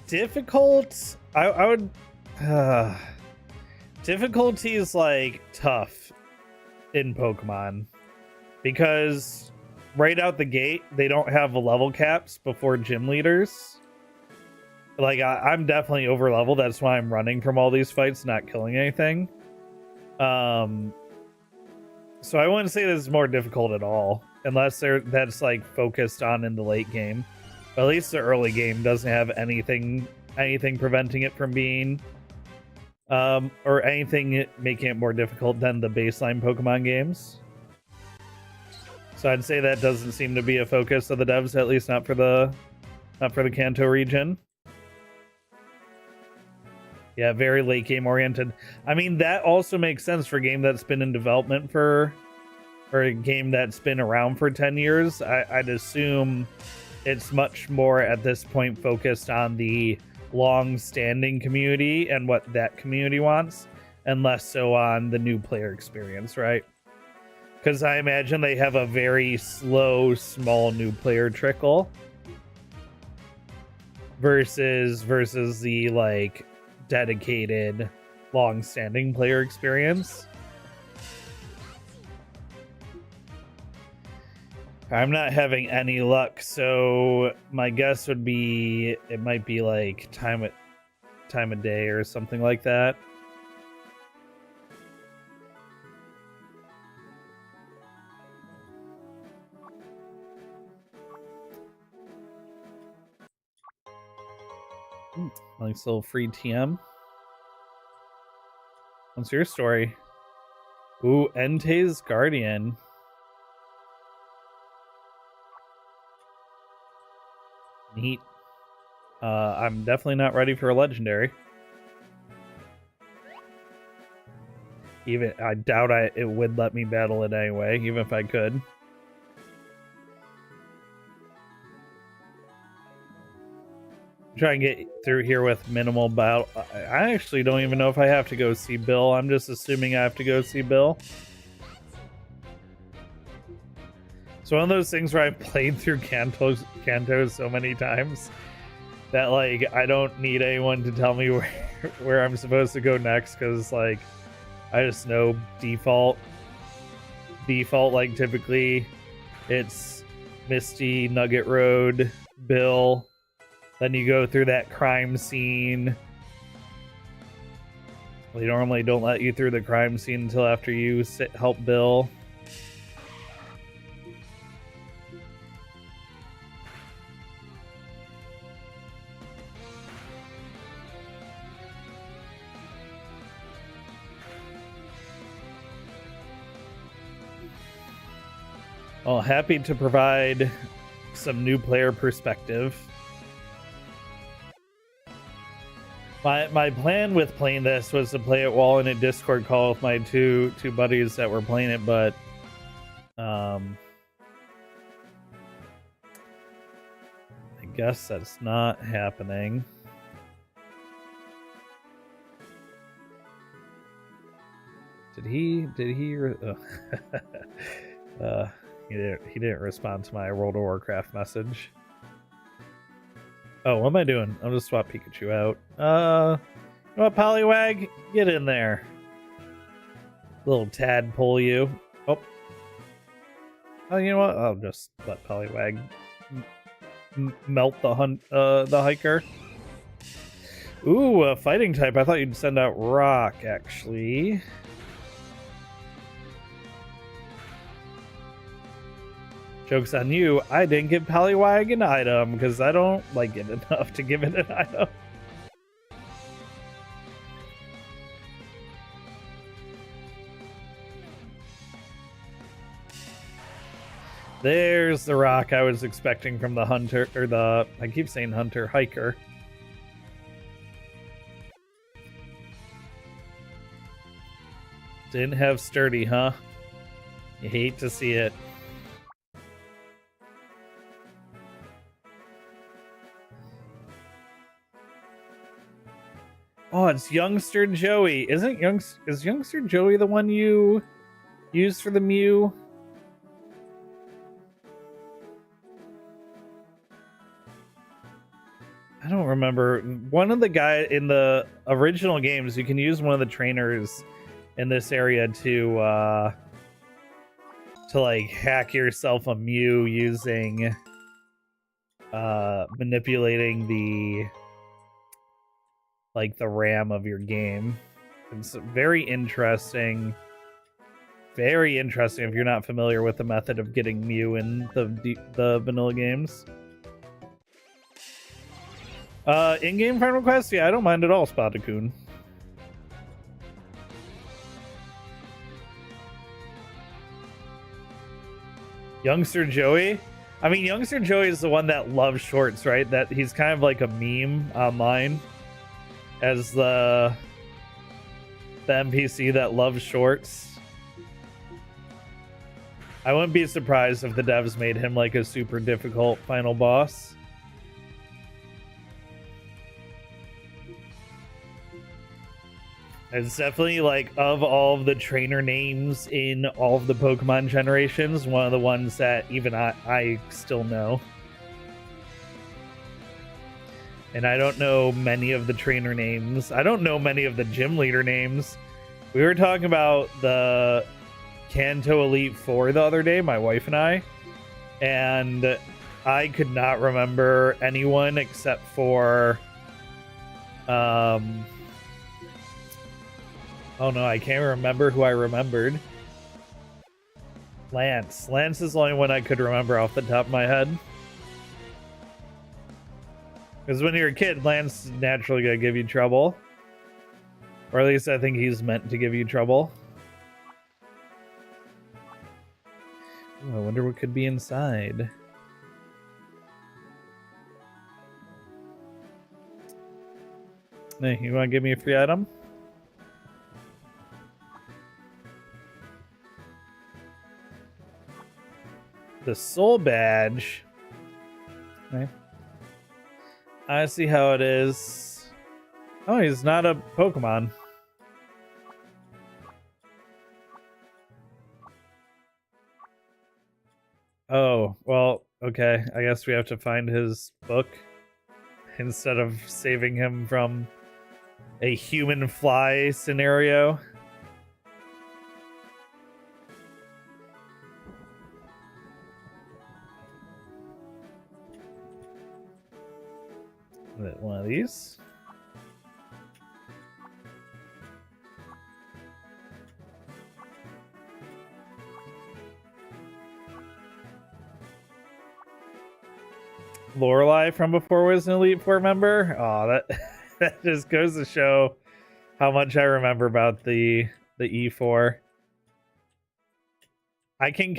Difficult. I would. Difficulty is like tough in Pokemon because right out the gate they don't have level caps before gym leaders. Like I'm definitely over leveled. That's why I'm running from all these fights, not killing anything. So I wouldn't say this is more difficult at all, unless that's like focused on in the late game. But at least the early game doesn't have anything preventing it from being, or anything making it more difficult than the baseline Pokemon games. So I'd say that doesn't seem to be a focus of the devs, at least not for the Kanto region. Yeah, very late game oriented. I mean, that also makes sense for a game that's been in development or a game that's been around for 10 years. I'd assume it's much more at this point focused on the long-standing community and what that community wants, and less so on the new player experience, right? Because I imagine they have a very slow, small new player trickle versus the like dedicated long-standing player experience. I'm not having any luck, so my guess would be it might be like time of day or something like that. Nice little free TM. What's your story? Ooh, Entei's Guardian. Neat. I'm definitely not ready for a legendary. Even I doubt it would let me battle it anyway, even if I could. Try and get through here with minimal battle. I actually don't even know if I have to go see Bill. I'm just assuming I have to go see Bill. It's one of those things where I've played through Kanto so many times that like I don't need anyone to tell me where I'm supposed to go next, because like I just know default like typically it's Misty, Nugget Road, Bill. Then you go through that crime scene. They normally don't let you through the crime scene until after you help Bill. Well, happy to provide some new player perspective. My plan with playing this was to play it while in a Discord call with my two buddies that were playing it, but I guess that's not happening. Did he he didn't respond to my World of Warcraft message. Oh, what am I doing? I'll just swap Pikachu out. You know what, Poliwag? Get in there. Little tadpole you. Oh, you know what? I'll just let Poliwag melt the hiker. Ooh, a fighting type. I thought you'd send out rock, actually. Joke's on you. I didn't give Poliwag an item because I don't like it enough to give it an item. There's the rock I was expecting from the hunter, or the, I keep saying hunter, hiker. Didn't have sturdy, huh? You hate to see it. Oh, it's Youngster Joey. Is Youngster Joey the one you used for the Mew? I don't remember. One of the guys in the original games, you can use one of the trainers in this area to like hack yourself a Mew using manipulating the RAM of your game. It's very interesting. Very interesting if you're not familiar with the method of getting Mew in the vanilla games. In-game friend requests? Yeah, I don't mind at all, Spottakun. Youngster Joey? I mean, Youngster Joey is the one that loves shorts, right? That he's kind of like a meme online as the NPC that loves shorts. I wouldn't be surprised if the devs made him like a super difficult final boss. It's definitely, like, of all of the trainer names in all of the Pokemon generations, one of the ones that even I still know. And I don't know many of the trainer names. I don't know many of the gym leader names. We were talking about the Kanto Elite Four the other day, my wife and I. And I could not remember anyone except for... Oh no, I can't remember who I remembered. Lance. Lance is the only one I could remember off the top of my head. Because when you're a kid, Lance is naturally going to give you trouble. Or at least I think he's meant to give you trouble. Ooh, I wonder what could be inside. Hey, you want to give me a free item? The soul badge. Okay. I see how it is. Oh, he's not a Pokemon. Oh, well, okay. I guess we have to find his book instead of saving him from a human fly scenario. One of these. Lorelei from before was an Elite Four member. Oh, that just goes to show how much I remember about the E4. I can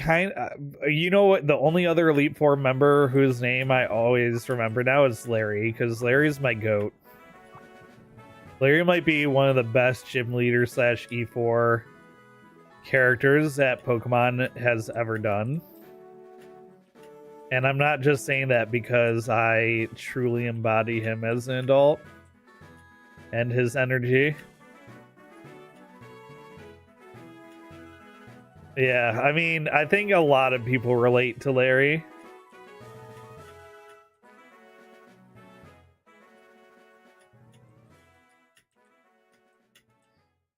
you know what? The only other Elite Four member whose name I always remember now is Larry, because Larry's my goat. Larry might be one of the best gym leader / E4 characters that Pokemon has ever done. And I'm not just saying that because I truly embody him as an adult and his energy. Yeah, I mean, I think a lot of people relate to Larry.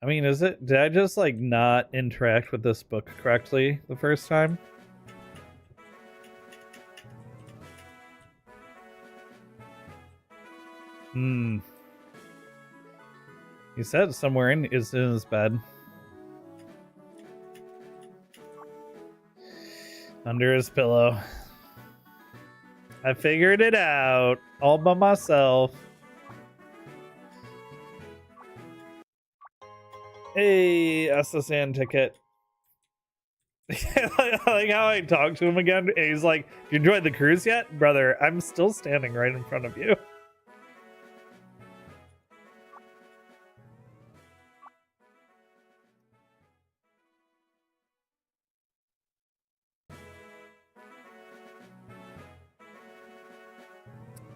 I mean, did I just, like, not interact with this book correctly the first time? He said somewhere in his bed. Under his pillow. I figured it out all by myself. Hey, SSN ticket. I like how I talked to him again. He's like, "You enjoyed the cruise yet, brother? I'm still standing right in front of you."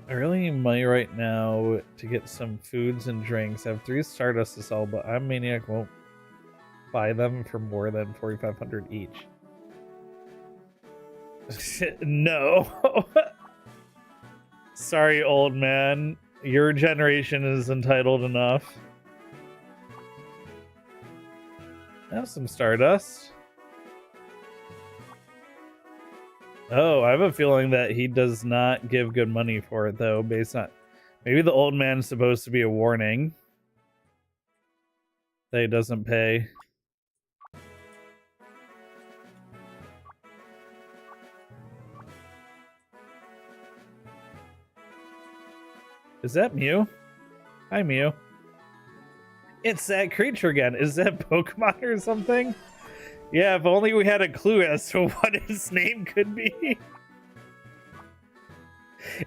I really need money right now to get some foods and drinks. I have 3 Stardust to sell, but I'm Maniac won't buy them for more than 4,500 each. No. Sorry, old man. Your generation is entitled enough. Have some Stardust. Oh, I have a feeling that he does not give good money for it, though, based on... Maybe the old man's supposed to be a warning that he doesn't pay. Is that Mew? Hi, Mew. It's that creature again. Is that Pokemon or something? Yeah, if only we had a clue as to what his name could be.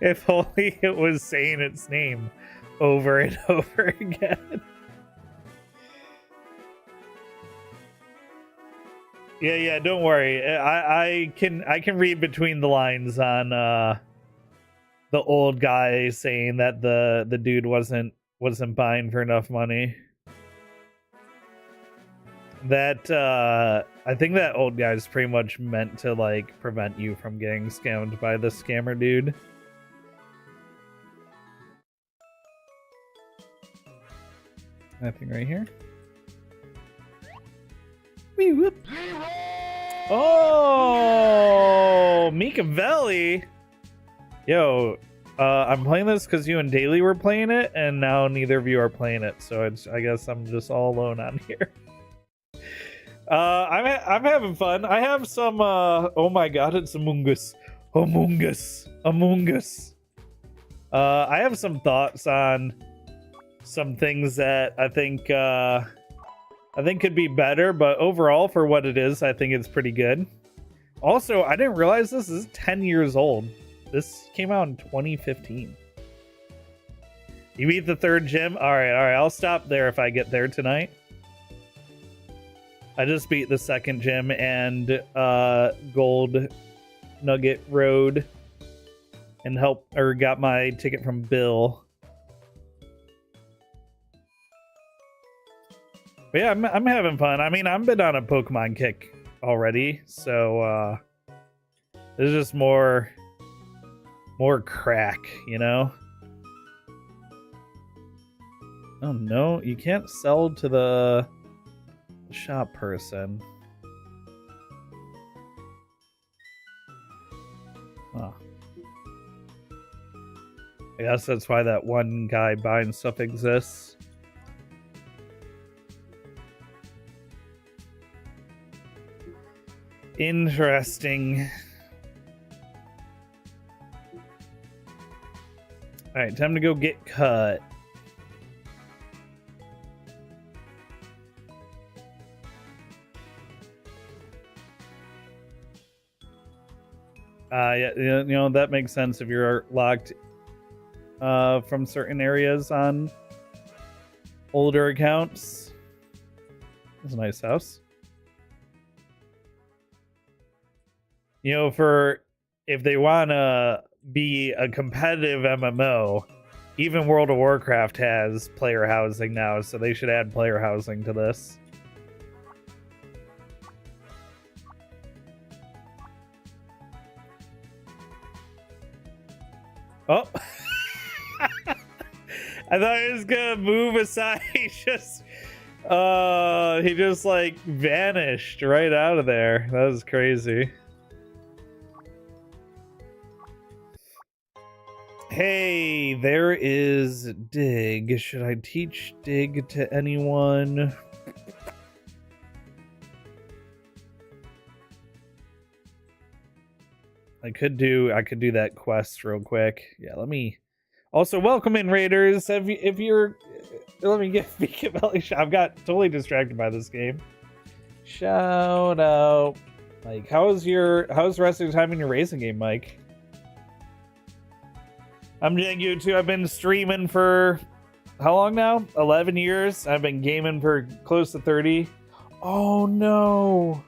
If only it was saying its name over and over again. Yeah, don't worry. I can read between the lines on the old guy saying that the dude wasn't buying for enough money. That I think that old guy's pretty much meant to like prevent you from getting scammed by the scammer dude. Nothing right here. Wee whoop. Oh, Mikavelli. Yo, I'm playing this because you and Daily were playing it, and now neither of you are playing it. So I guess I'm just all alone on here. I'm having fun. I have some. Oh my God, it's Among Us. I have some thoughts on some things that I think could be better, but overall, for what it is, I think it's pretty good. Also, I didn't realize this is 10 years old. This came out in 2015. You beat the 3rd gym? All right. I'll stop there if I get there tonight. I just beat the 2nd gym and Gold Nugget Road and got my ticket from Bill. But yeah, I'm having fun. I mean, I've been on a Pokemon kick already, so there's just more crack, you know? Oh no, you can't sell to the shop person. Oh. I guess that's why that one guy buying stuff exists. Interesting. Alright, time to go get cut. Yeah, you know, that makes sense if you're locked from certain areas on older accounts. That's a nice house. You know, if they want to be a competitive MMO, even World of Warcraft has player housing now, so they should add player housing to this. Oh. I thought he was gonna move aside. He just like vanished right out of there. That was crazy. Hey, there is dig. Should I teach dig to anyone? I could do that quest real quick. Yeah, let me also welcome in raiders. If you're let me get Beacon Valley shot. I've got totally distracted by this game. Shout out. Mike, how's the rest of your time in your racing game, Mike? I'm Jengu too. I've been streaming for how long now? 11 years. I've been gaming for close to 30. Oh no.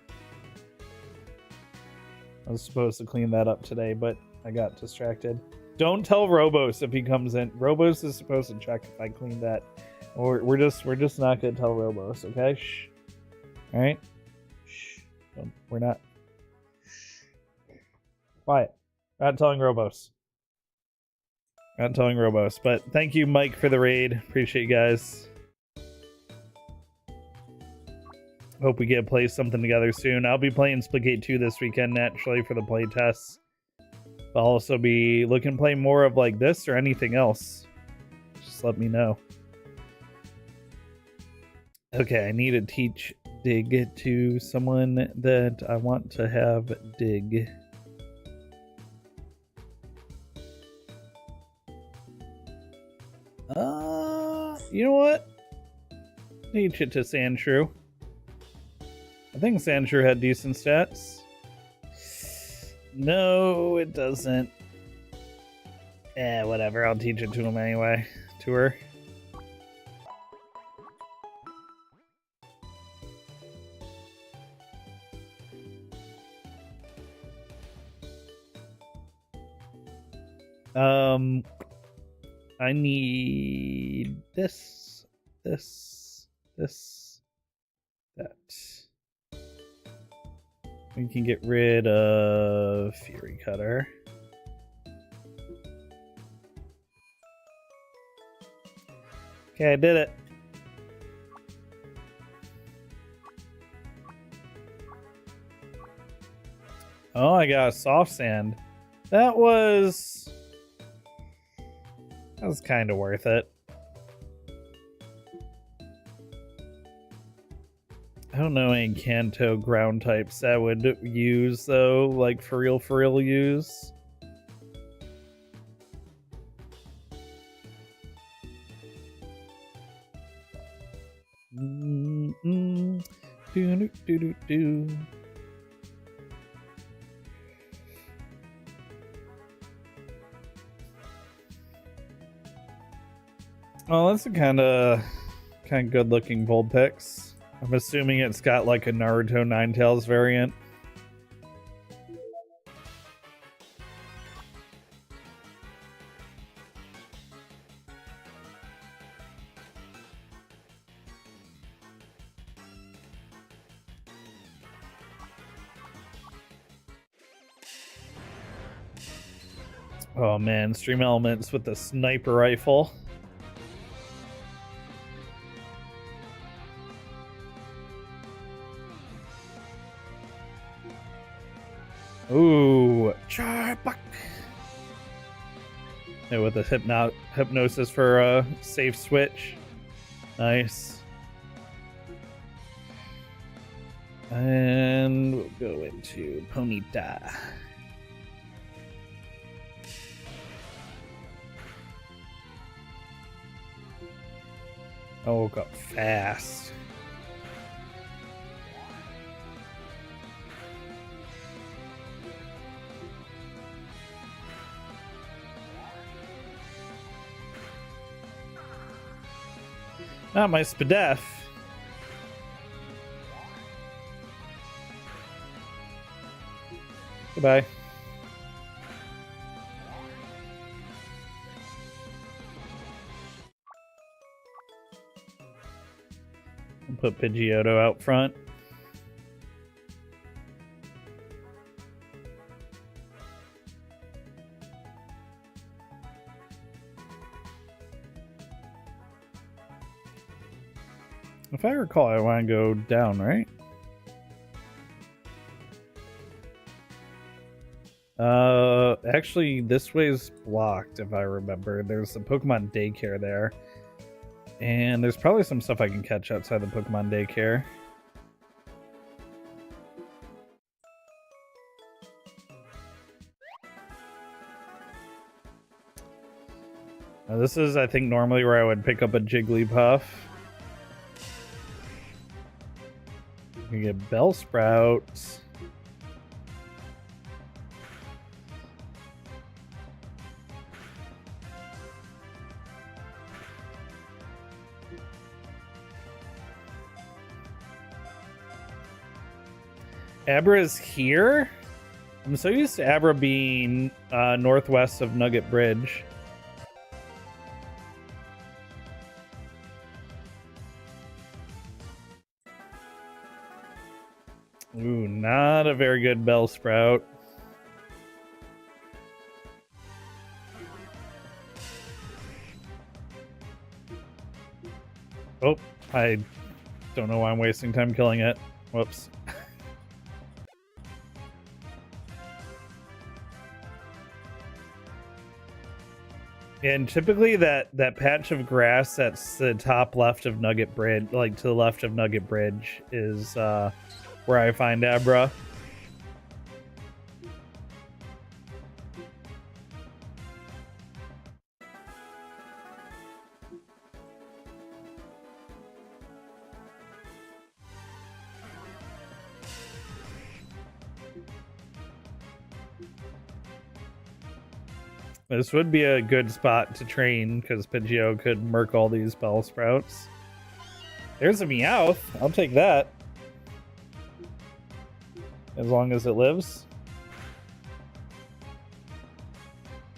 I was supposed to clean that up today, but I got distracted. Don't tell Robos if he comes in. Robos is supposed to check if I clean that. Or we're just not gonna tell Robos, okay? Shh. Alright? Shh. We're not. Shh. Quiet. Not telling Robos. Not telling Robos. But thank you, Mike, for the raid. Appreciate you guys. Hope we get to play something together soon. I'll be playing Splitgate 2 this weekend, naturally, for the play tests. I'll also be looking to play more of like this or anything else. Just let me know. Okay, I need to teach dig to someone that I want to have dig. You know what? Teach it to Sandshrew. I think Sandshrew had decent stats. No, it doesn't. Whatever. I'll teach it to him anyway. To her. I need this, that. We can get rid of Fury Cutter. Okay, I did it. Oh, I got a soft sand. That was kind of worth it. I don't know any Kanto ground types that would use though, like for real use. Do. Oh, that's a kind of good looking Vulpix. I'm assuming it's got like a Naruto Ninetales variant. Oh man, Stream Elements with the sniper rifle. Ooh, Charbuck. Yeah, with the hypnosis for a safe switch. Nice. And we'll go into Ponyta. Oh, got fast. Not my Spadef. Goodbye. I'll put Pidgeotto out front. If I recall, I want to go down, right? actually, this way's blocked, if I remember. There's a Pokemon daycare there. And there's probably some stuff I can catch outside the Pokemon daycare. Now this is, I think, normally where I would pick up a Jigglypuff. You can get Bellsprouts. Abra's here? I'm so used to Abra being northwest of Nugget Bridge. Ooh, not a very good Bellsprout. Oh, I don't know why I'm wasting time killing it. Whoops. And typically that patch of grass that's the top left of Nugget Bridge, like to the left of Nugget Bridge, is where I find Abra. This would be a good spot to train because Pidgeot could murk all these Bellsprouts. There's a Meowth. I'll take that. As long as it lives.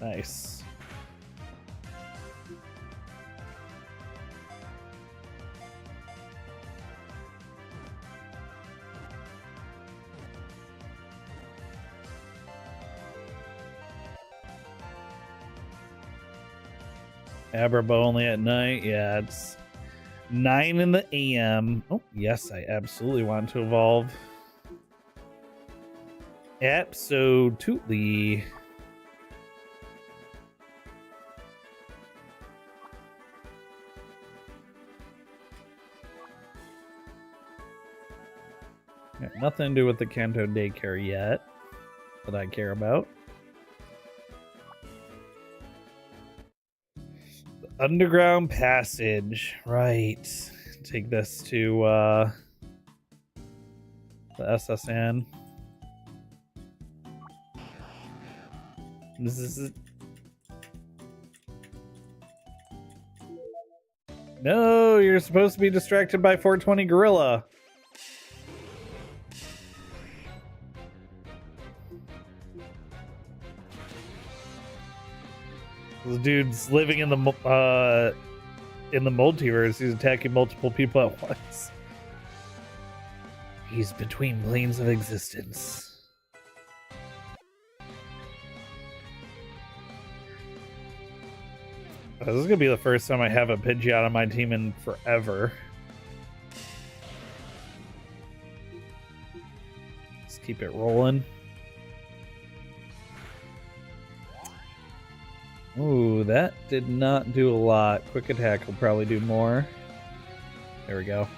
Nice. Abrabo only at night. Yeah, it's 9 in the AM. Oh, yes, I absolutely want to evolve. Absolutely. Got nothing to do with the Kanto daycare yet that I care about. Underground passage, right. Take this to the SSN. This is no, you're supposed to be distracted by 420 Gorilla. This dude's living in the multiverse. He's attacking multiple people at once. He's between planes of existence. This is gonna be the first time I have a Pidgeot on my team in forever. Let's keep it rolling. Ooh, that did not do a lot. Quick attack will probably do more. There we go.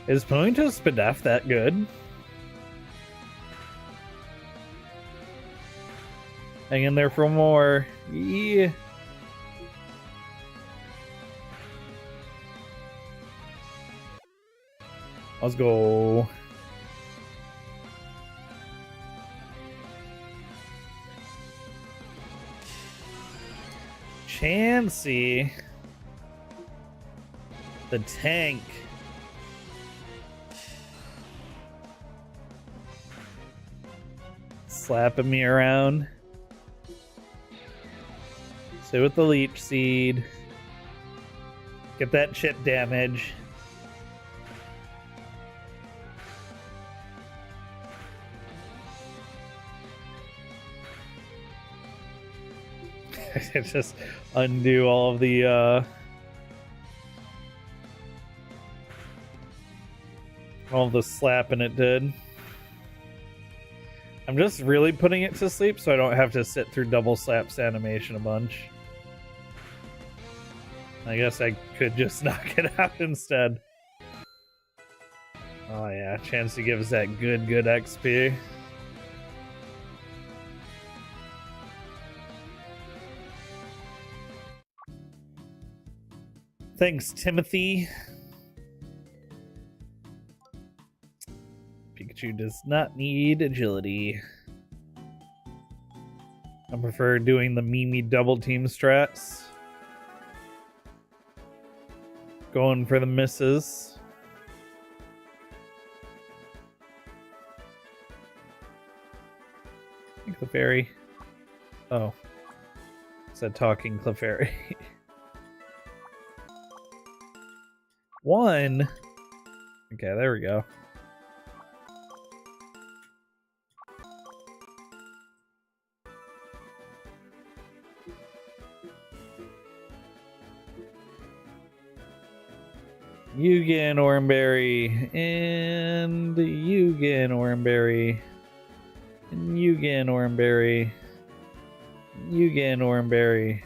Is Ponyta Spadef that good? Hang in there for more. Yeah. Let's go. Chansey. The tank. Slapping me around. Stay with the Leech Seed. Get that chip damage. Just undo all of the slapping it did. I'm just really putting it to sleep so I don't have to sit through double slaps animation a bunch. I guess I could just knock it out instead. Oh yeah, chance to give us that good XP. Thanks, Timothy. Pikachu does not need agility. I prefer doing the Mimi double team strats. Going for the misses. Clefairy. Oh. It's a talking Clefairy. 1. Okay, there we go. Yugen Oranberry, and Yugen Oranberry, and Yugen Oranberry, Yugen Oranberry,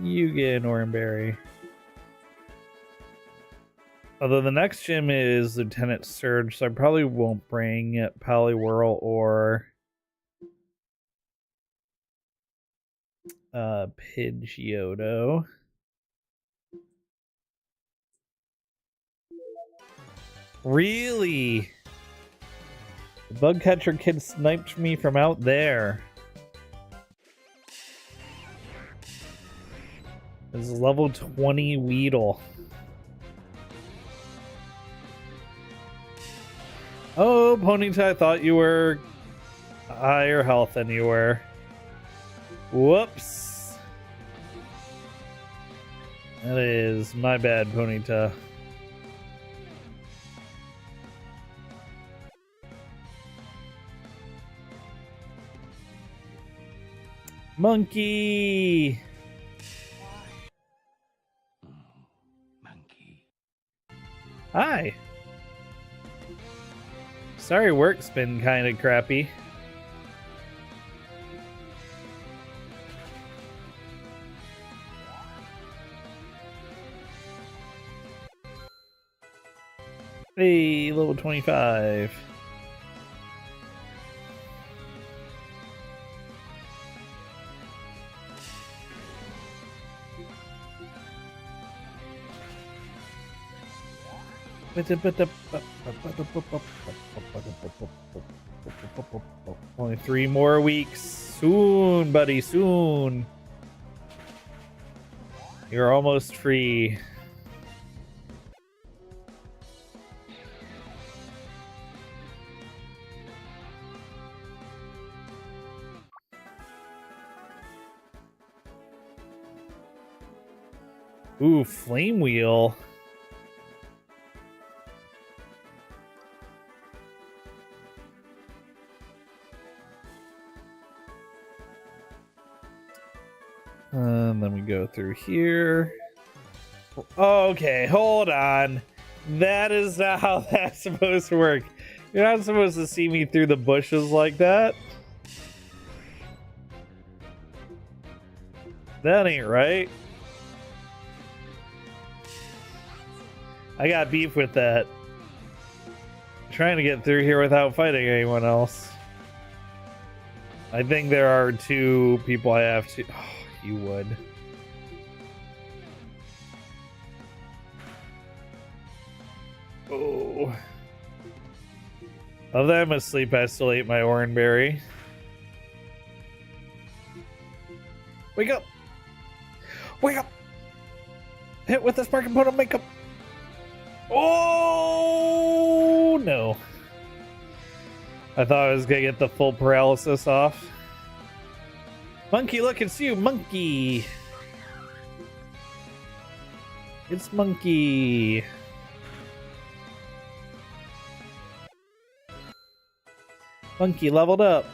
Yugen Oranberry. Although the next gym is Lieutenant Surge, so I probably won't bring Poliwhirl or Pidgeotto. Really? The bug catcher kid sniped me from out there. This is level 20 Weedle. Oh, Ponyta, I thought you were higher health than you were. Whoops. That is my bad, Ponyta. Monkey! Monkey. Hi. Sorry, work's been kind of crappy. Hey, level 25. Only 3 more weeks. Soon, buddy, soon. You're almost free. Ooh, Flame Wheel. And then we go through here. Okay, hold on. That is not how that's supposed to work. You're not supposed to see me through the bushes like that. That ain't right. I got beef with that. Trying to get through here without fighting anyone else. I think there are 2 people I have to... Oh, you would. Oh. Although I'm asleep, I still ate my Oranberry. Wake up! Wake up! Hit with the spark component makeup! Oh no. I thought I was gonna get the full paralysis off. Monkey, look, it's you, Monkey. It's Monkey. Monkey leveled up.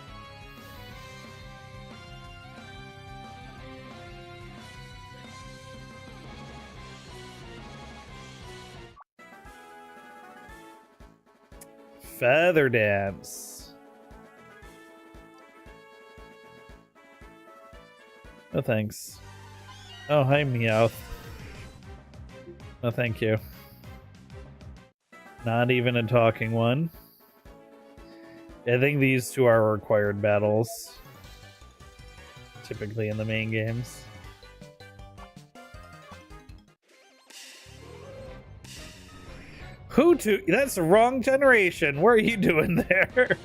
Feather Dance. No thanks. Oh, hi, Meowth. No, thank you. Not even a talking one. I think these two are required battles. Typically in the main games. Who to? That's the wrong generation. What are you doing there?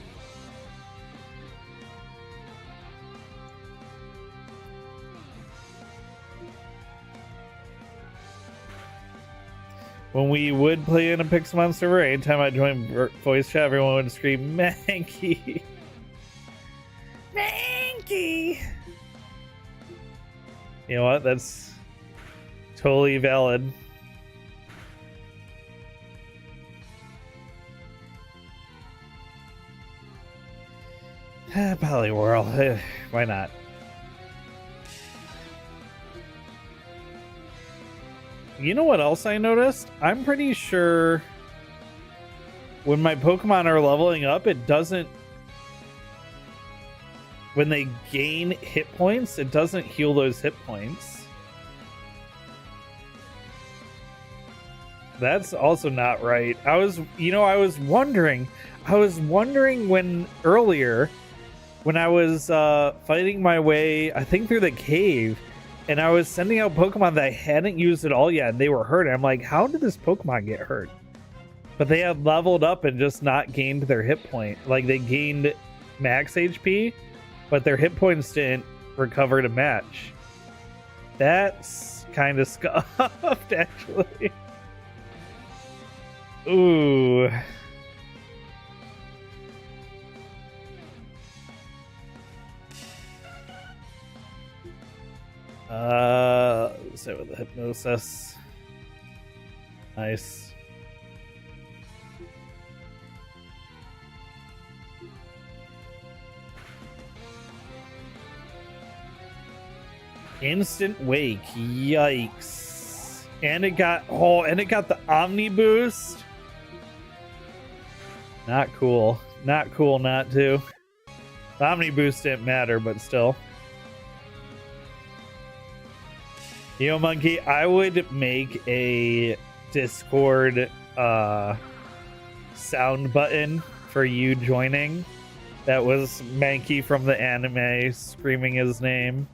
When we would play in a Pixelmon server, anytime I joined voice chat, everyone would scream, Mankey! Mankey! You know what? That's totally valid. Polyworld. Why not? You know what else I noticed? I'm pretty sure when my Pokemon are leveling up, it doesn't... When they gain hit points, it doesn't heal those hit points. That's also not right. I was wondering when earlier, when I was fighting my way, I think through the cave, and I was sending out Pokemon that I hadn't used at all yet, and they were hurt. I'm like, how did this Pokemon get hurt? But they had leveled up and just not gained their hit point. Like, they gained max HP, but their hit points didn't recover to match. That's kind of scuffed, actually. Ooh. Let's say with the hypnosis. Nice. Instant wake. Yikes. And it got the Omni boost. Not cool. Not cool not to. The Omni boost didn't matter, but still. You know, Monkey, I would make a Discord sound button for you joining. That was Mankey from the anime screaming his name.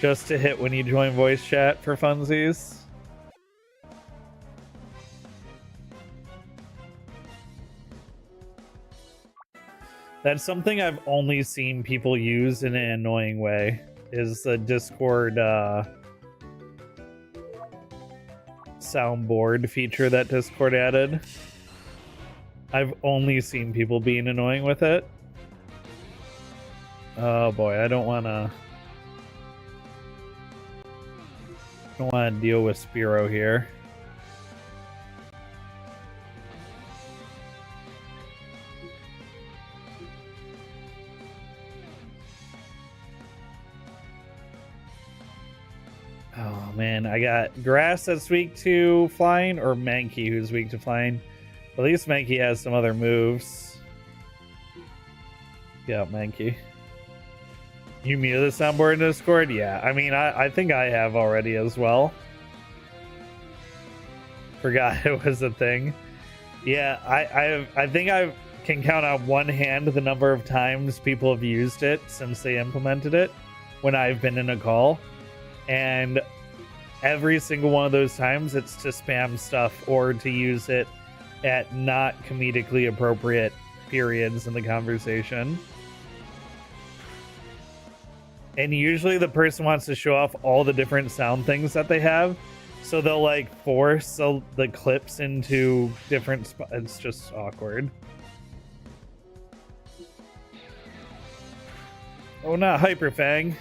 Just to hit when you join voice chat for funsies. That's something I've only seen people use in an annoying way. Is the Discord soundboard feature that Discord added. I've only seen people being annoying with it. Oh boy, I don't want to deal with Spearow here. Oh man, I got Grass that's weak to flying, or Mankey who's weak to flying. At least Mankey has some other moves. Yeah, Mankey. You muted the soundboard in Discord? Yeah, I mean, I think I have already as well. Forgot it was a thing. Yeah, I think I can count on one hand the number of times people have used it since they implemented it when I've been in a call. And every single one of those times it's to spam stuff or to use it at not comedically appropriate periods in the conversation. And usually the person wants to show off all the different sound things that they have, so they'll like force the clips into different spots. It's just awkward. Oh, not Hyperfang.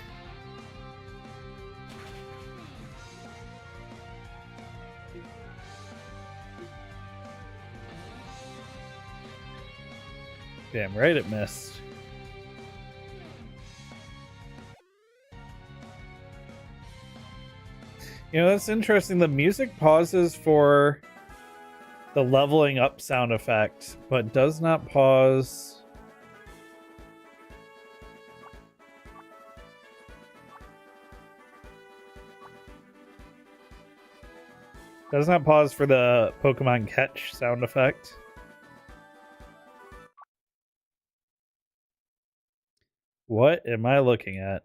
Damn right it missed. You know, that's interesting. The music pauses for the leveling up sound effect, but does not pause. Does not pause for the Pokemon catch sound effect. What am I looking at?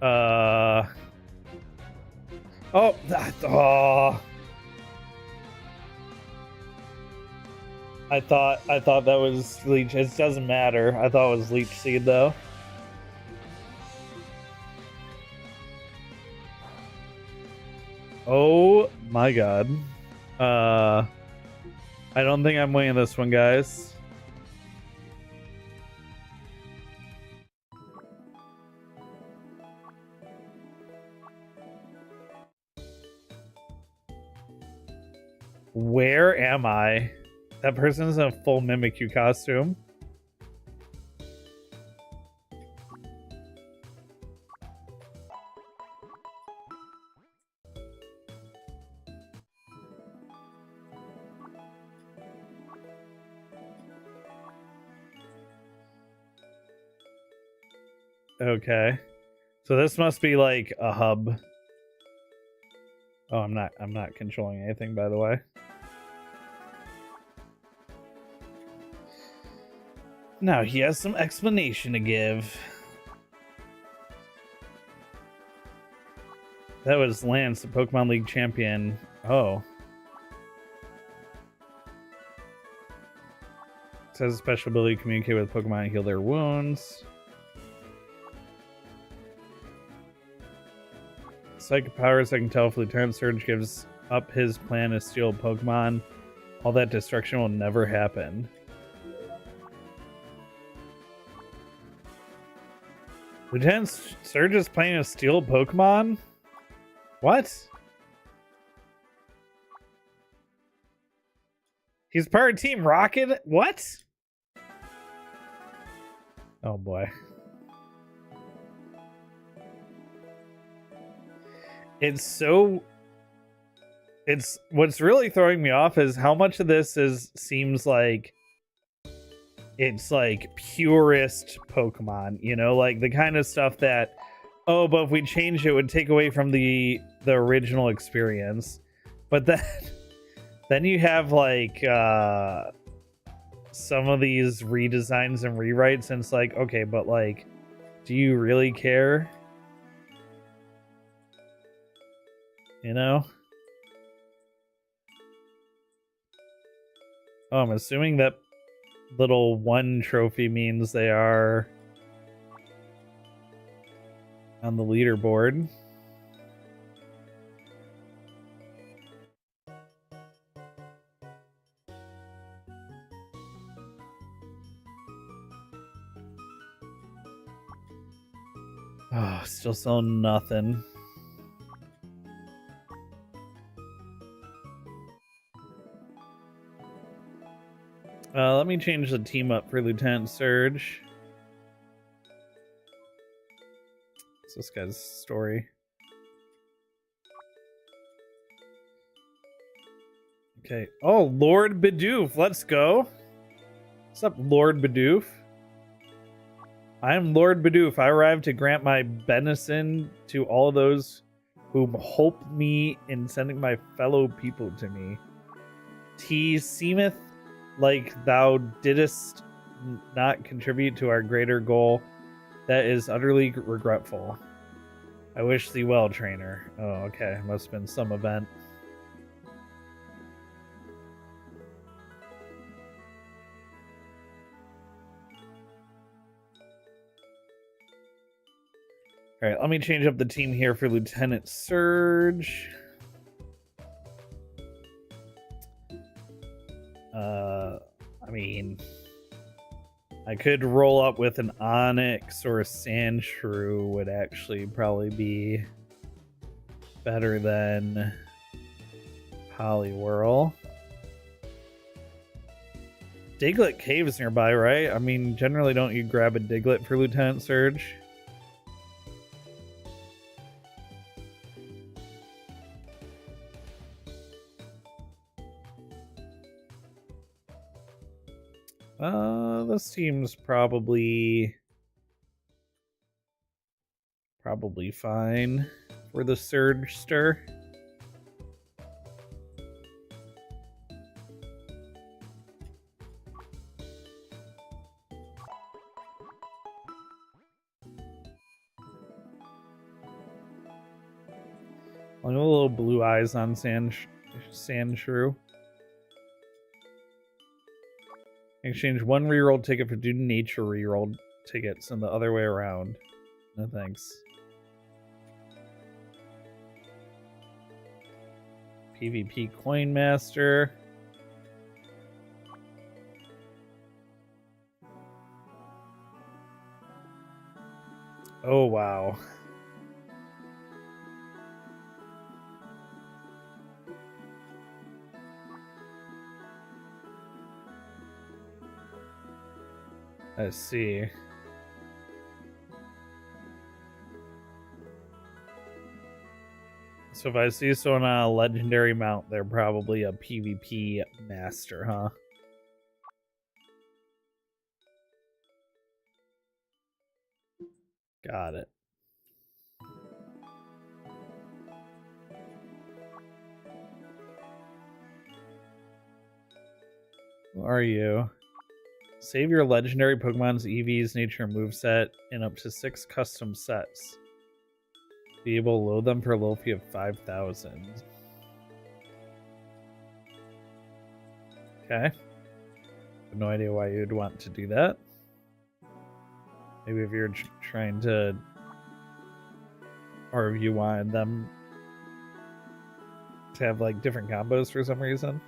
Oh, oh. I thought that was Leech. It doesn't matter. I thought it was Leech Seed though. Oh my god. I don't think I'm winning this one, guys. Where am I? That person's in a full Mimikyu costume. Okay. So this must be like a hub. Oh, I'm not controlling anything, by the way. Now he has some explanation to give. That was Lance, the Pokemon League champion. Oh. It says a special ability to communicate with Pokemon and heal their wounds. Psychic powers, I can tell if Lieutenant Surge gives up his plan to steal Pokemon, all that destruction will never happen. Lieutenant Surge is planning to steal Pokemon? What? He's part of Team Rocket? What? Oh boy. What's really throwing me off is how much of this seems like it's like purist Pokemon, you know, like the kind of stuff that, oh, but if we change it would take away from the original experience. But then you have like some of these redesigns and rewrites, and it's like, okay, but like, do you really care? You know? Oh, I'm assuming that little 1 trophy means they are on the leaderboard. Oh, still selling nothing. Let me change the team up for Lieutenant Surge. What's this guy's story? Okay. Oh, Lord Bidoof. Let's go. What's up, Lord Bidoof? I am Lord Bidoof. I arrived to grant my benison to all those whom hope me in sending my fellow people to me. T seemeth like thou didst not contribute to our greater goal. That is utterly regretful. I wish thee well, trainer. Oh, okay. Must have been some event. Alright, let me change up the team here for Lieutenant Surge. I mean, I could roll up with an Onyx or a Sandshrew would actually probably be better than Poliwhirl. Diglett Cave's nearby, right? I mean, generally don't you grab a Diglett for Lieutenant Surge? This seems probably fine for the Surgester. A little blue eyes on Sandshrew. Exchange one reroll ticket for two nature reroll tickets and the other way around. No thanks. PvP Coin Master. Oh wow. Let's see. So if I see someone on a legendary mount, they're probably a PvP master, huh? Got it. Who are you? Save your legendary Pokemon's EV's nature moveset in up to 6 custom sets. Be able to load them for a low fee of 5,000. Okay. I have no idea why you'd want to do that. Maybe if you're trying to... Or if you wanted them to have like different combos for some reason.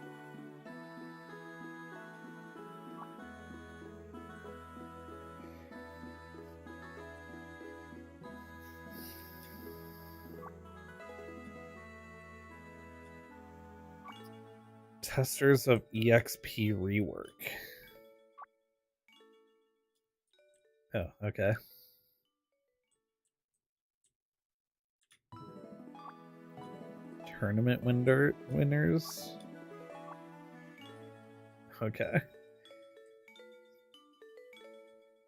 Testers of EXP rework. Oh, okay. Tournament winners. Okay.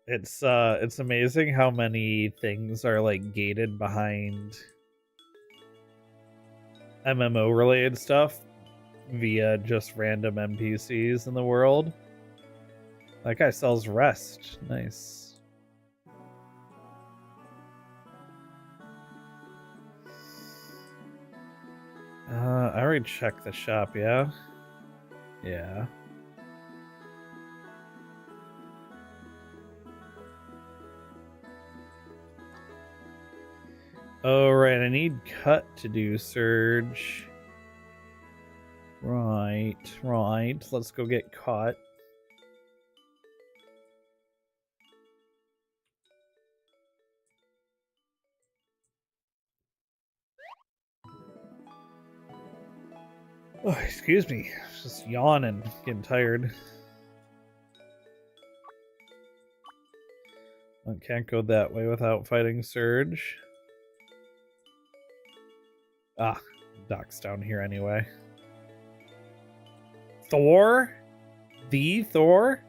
It's amazing how many things are like gated behind MMO related stuff via just random NPCs in the world. That guy sells rest. Nice. I already checked the shop, yeah? Yeah. Oh, right, I need cut to do Surge. Right. Let's go get caught. Oh, excuse me. Just yawning, getting tired. I can't go that way without fighting Surge. Ah, Doc's down here anyway. Thor? The Thor?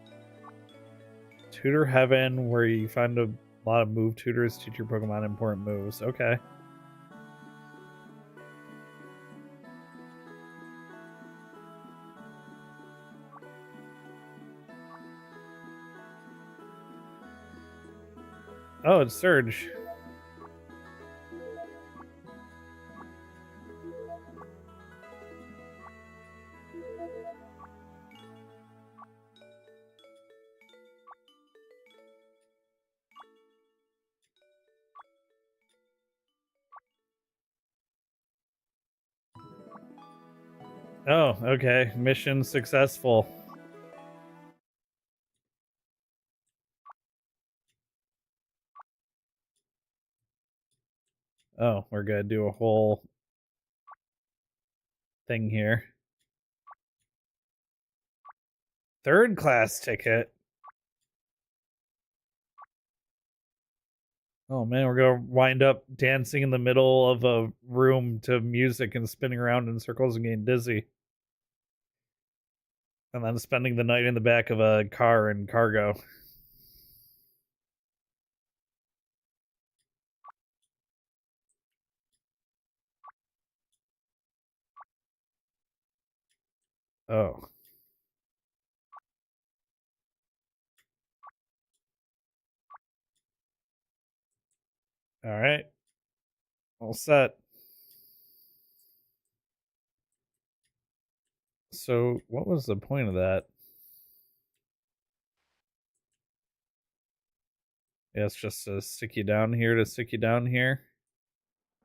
Tutor Heaven, where you find a lot of move tutors, teach your Pokemon important moves. Okay. Oh, it's Surge. Oh, okay. Mission successful. Oh, we're gonna do a whole thing here. Third class ticket. Oh man, we're gonna wind up dancing in the middle of a room to music and spinning around in circles and getting dizzy. And then spending the night in the back of a car in cargo. Oh. Alright. All set. So, what was the point of that? Yeah, it's just to stick you down here to stick you down here.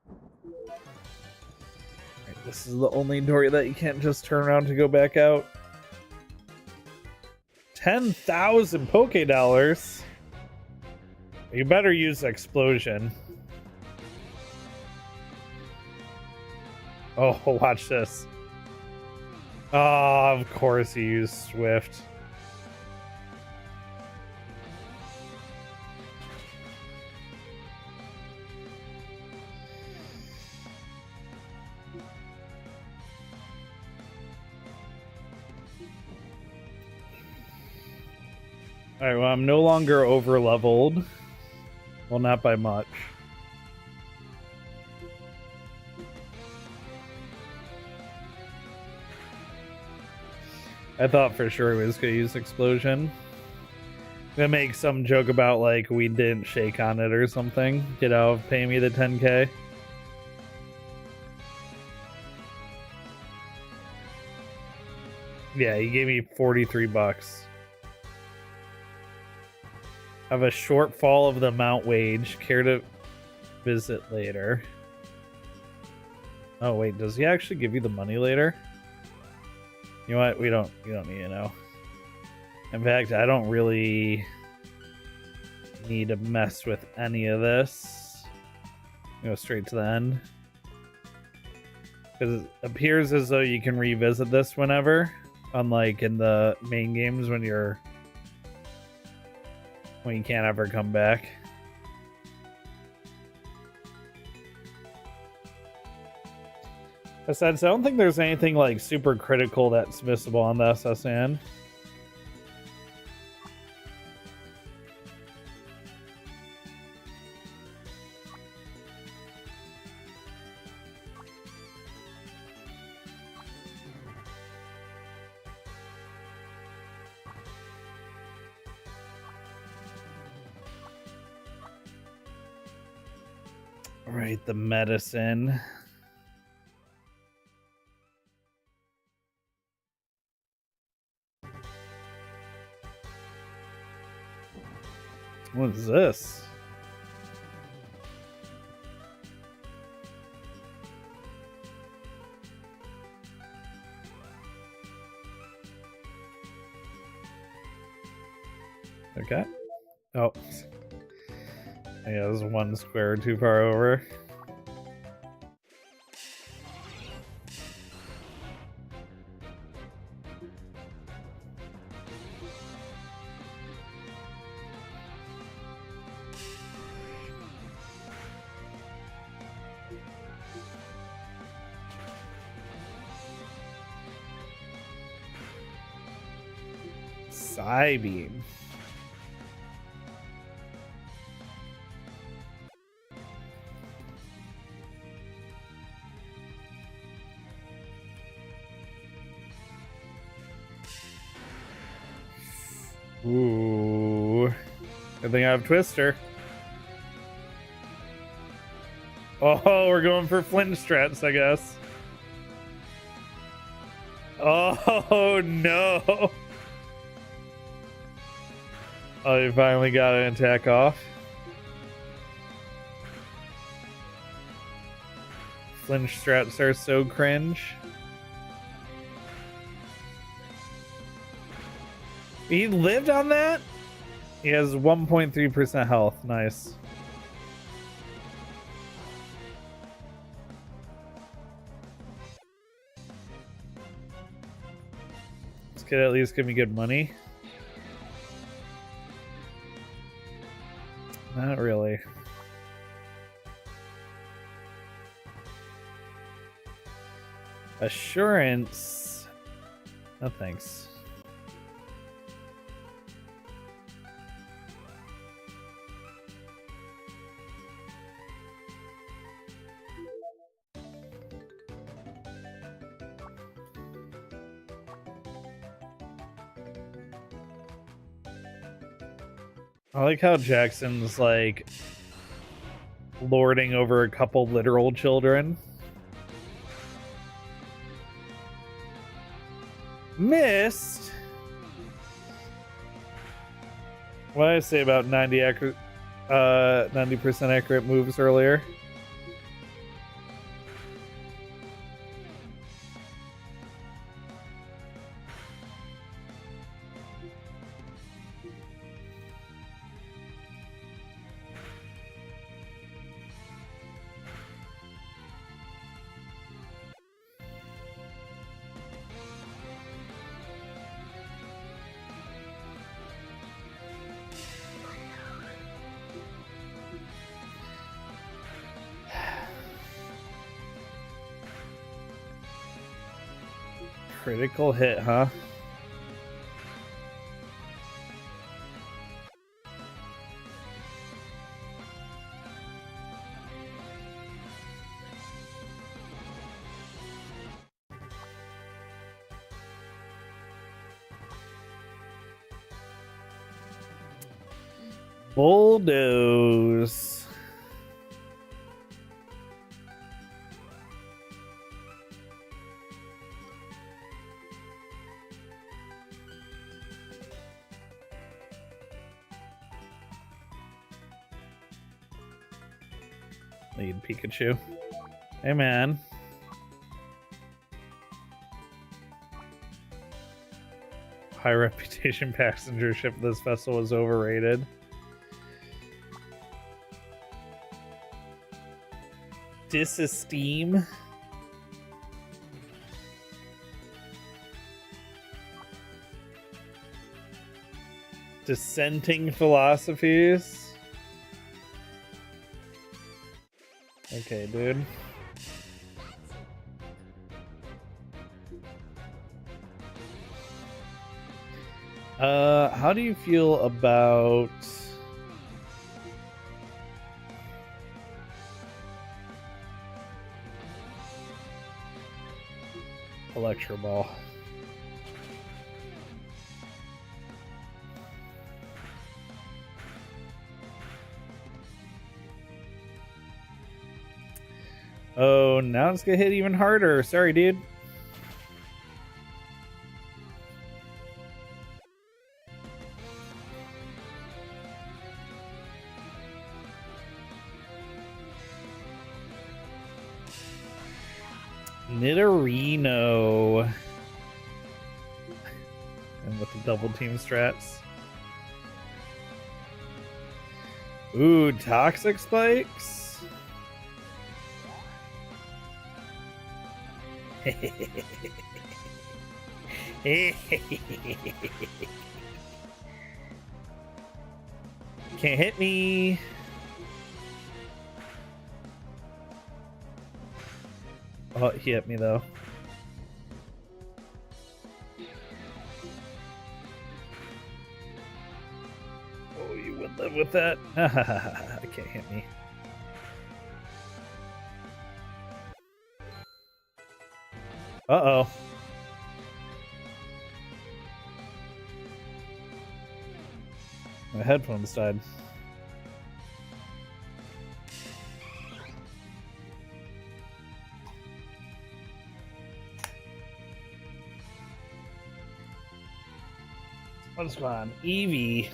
Right, this is the only door that you can't just turn around to go back out. 10,000 Poke Dollars. You better use Explosion. Oh, watch this. Oh, of course you use Swift. Alright, well, I'm no longer over leveled. Well, not by much. I thought for sure he was gonna use Explosion. Gonna make some joke about like we didn't shake on it or something. Get out, pay me the 10K. Yeah, he gave me 43 bucks. Have a shortfall of the amount wage. Care to visit later? Oh wait, does he actually give you the money later? You know what? You don't need to know. In fact, I don't really need to mess with any of this. Go straight to the end. Because it appears as though you can revisit this whenever. Unlike in the main games when you can't ever come back. Besides, I don't think there's anything like super critical that's missable on the SSN. Right, the medicine. What is this? Okay. Oh. Yeah, there's one square too far over. Psybeam. Ooh. Good thing I have Twister. Oh, we're going for Flint strats, I guess. Oh, no. Oh, you finally got an attack off. Flinch strats are so cringe. He lived on that? He has 1.3% health. Nice. Let's could at least give me good money. Not really. Assurance. No thanks. I like how Jackson's like lording over a couple literal children. Missed. What did I say about 90% accurate moves earlier? Critical hit, huh? Bulldoze. Lead Pikachu. Hey, man. High reputation passenger ship. This vessel is overrated. Disesteem. Dissenting philosophies. Okay, dude. How do you feel about Electro Ball? Oh, now it's gonna hit even harder. Sorry, dude. Nidorino. And with the double team strats. Ooh, Toxic Spikes. Can't hit me. Oh, he hit me though. Oh, you would live with that? I can't hit me. Uh-oh. My headphones died. What's going on? Eevee.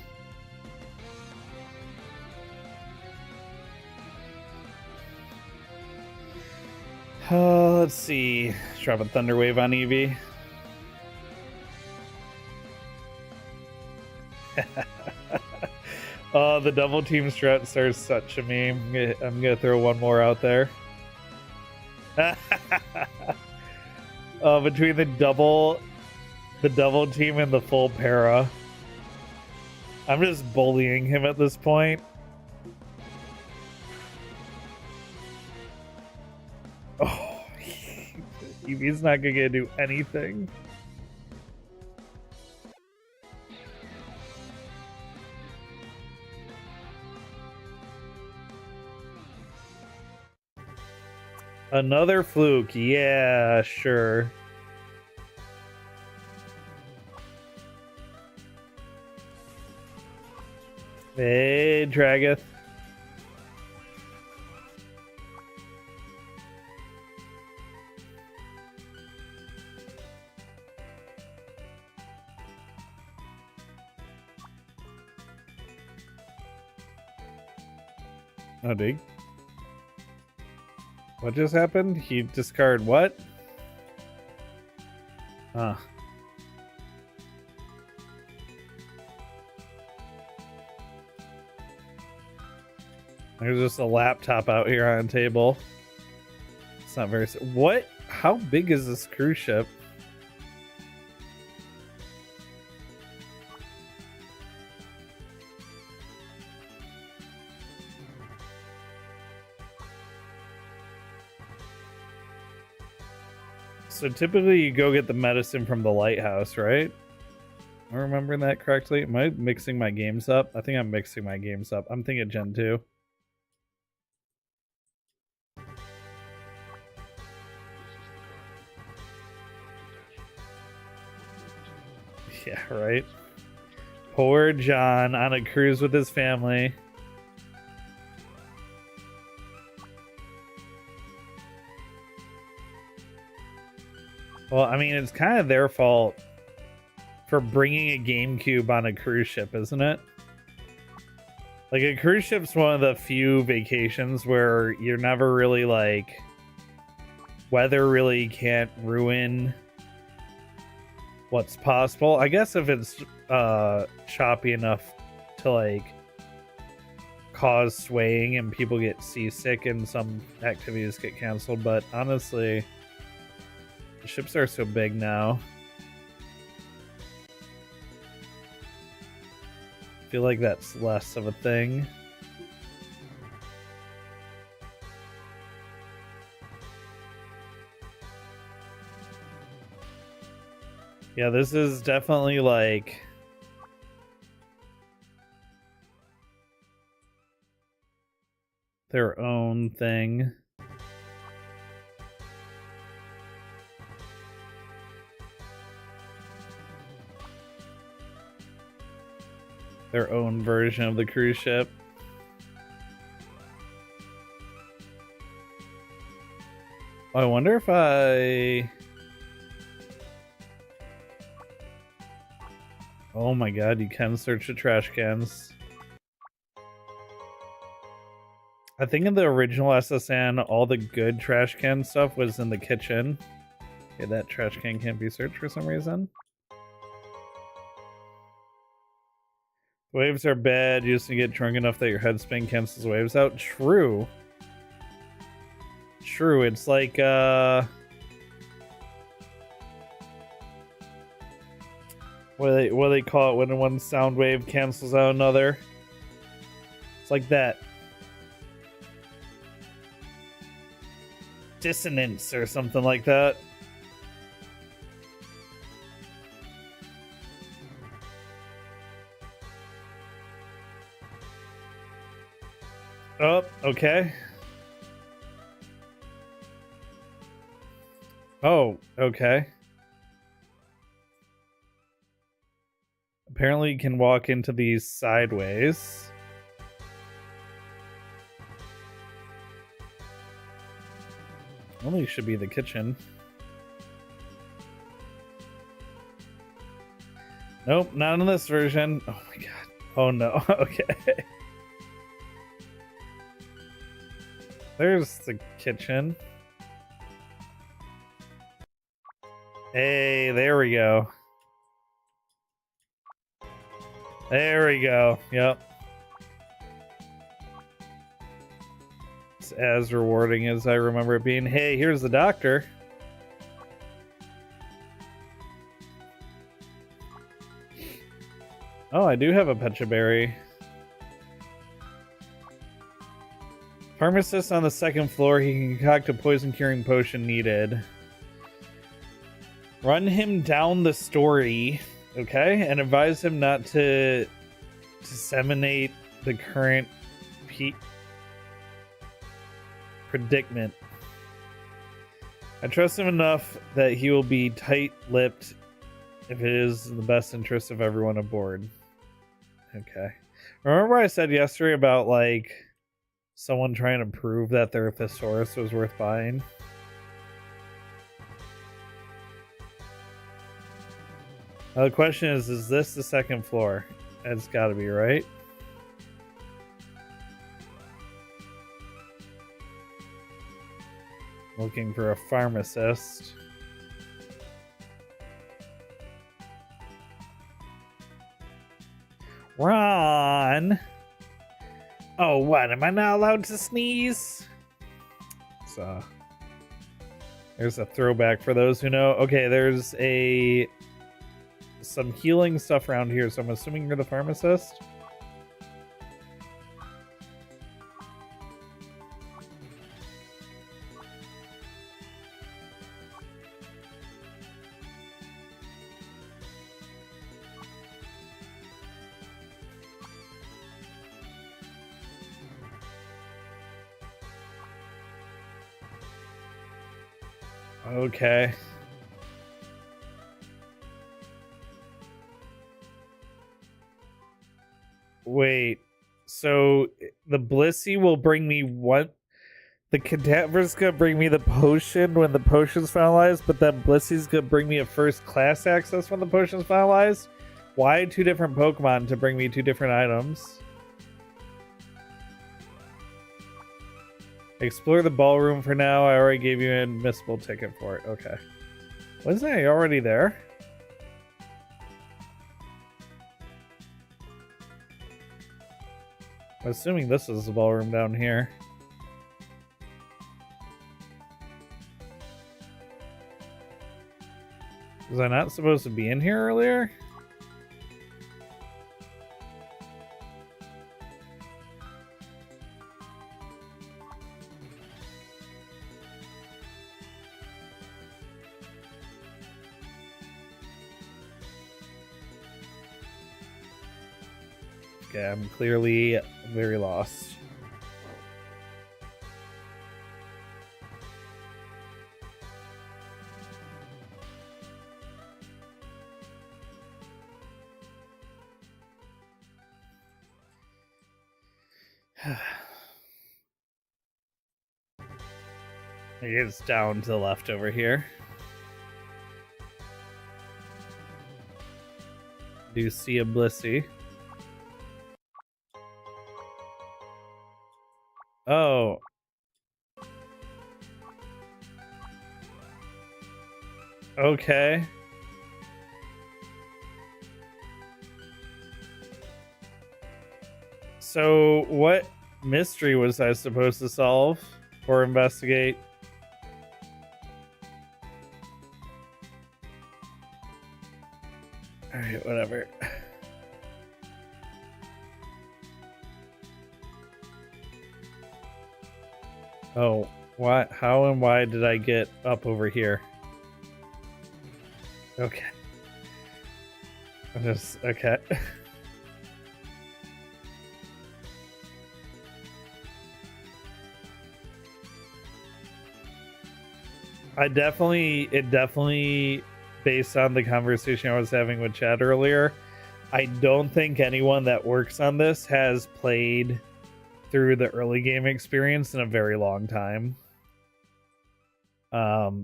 Let's see. Drop a Thunder Wave on Eevee. Oh, the double team struts are such a meme. I'm gonna throw one more out there. Between the double The double team and the full para. I'm just bullying him at this point. Oh, he's not gonna do anything. Another fluke. Yeah, sure. Hey, Dragath. Oh, dig. What just happened? He discarded what? Huh. There's just a laptop out here on a table. It's not very... What? How big is this cruise ship? So typically you go get the medicine from the lighthouse, right? Am I remembering that correctly? Am I mixing my games up? I think I'm mixing my games up. I'm thinking Gen 2. Yeah, right. Poor John on a cruise with his family. Well, I mean, it's kind of their fault for bringing a GameCube on a cruise ship, isn't it? Like, a cruise ship's one of the few vacations where you're never really, like, weather really can't ruin what's possible. I guess if it's choppy enough to, like, cause swaying and people get seasick and some activities get canceled, but honestly... The ships are so big now. I feel like that's less of a thing. Yeah, this is definitely like... their own thing. Their own version of the cruise ship. I wonder if I... Oh my god, you can search the trash cans. I think in the original SSN, all the good trash can stuff was in the kitchen. Okay, that trash can can't be searched for some reason. Waves are bad. You just need to get drunk enough that your head spin cancels waves out. True. True. It's like, what do they call it when one sound wave cancels out another? It's like that. Dissonance or something like that. Oh, okay. Oh, okay. Apparently you can walk into these sideways. Only should be the kitchen. Nope, not in this version. Oh my god. Oh no. Okay. There's the kitchen. Hey, there we go. There we go. Yep. It's as rewarding as I remember it being. Hey, here's the doctor. Oh, I do have a Pecha Berry. Pharmacist on the second floor. He can concoct a poison curing potion needed. Run him down the story, okay? And advise him not to disseminate the current predicament. I trust him enough that he will be tight-lipped if it is in the best interest of everyone aboard. Okay. Remember what I said yesterday about, like, someone trying to prove that their thesaurus was worth buying? Now the question is this the second floor? It's gotta be, right? Looking for a pharmacist. Ron! Oh, what? Am I not allowed to sneeze? So, there's a throwback for those who know. Okay, there's some healing stuff around here, so I'm assuming you're the pharmacist. Okay. Wait. So the Blissey will bring me what? The cadaver's gonna bring me the potion when the potion's finalized, but then Blissey's gonna bring me a first class access when the potion's finalized? Why two different Pokemon to bring me two different items? Explore the ballroom for now. I already gave you an admissible ticket for it. Okay. Wasn't I already there? I'm assuming this is the ballroom down here. Was I not supposed to be in here earlier? Okay, I'm clearly very lost. It's down to the left over here. Do see a Blissey. Oh. Okay. So what mystery was I supposed to solve or investigate? Alright, whatever. Oh, what? How and why did I get up over here? Okay. Okay. It definitely, based on the conversation I was having with Chad earlier, I don't think anyone that works on this has played through the early game experience in a very long time.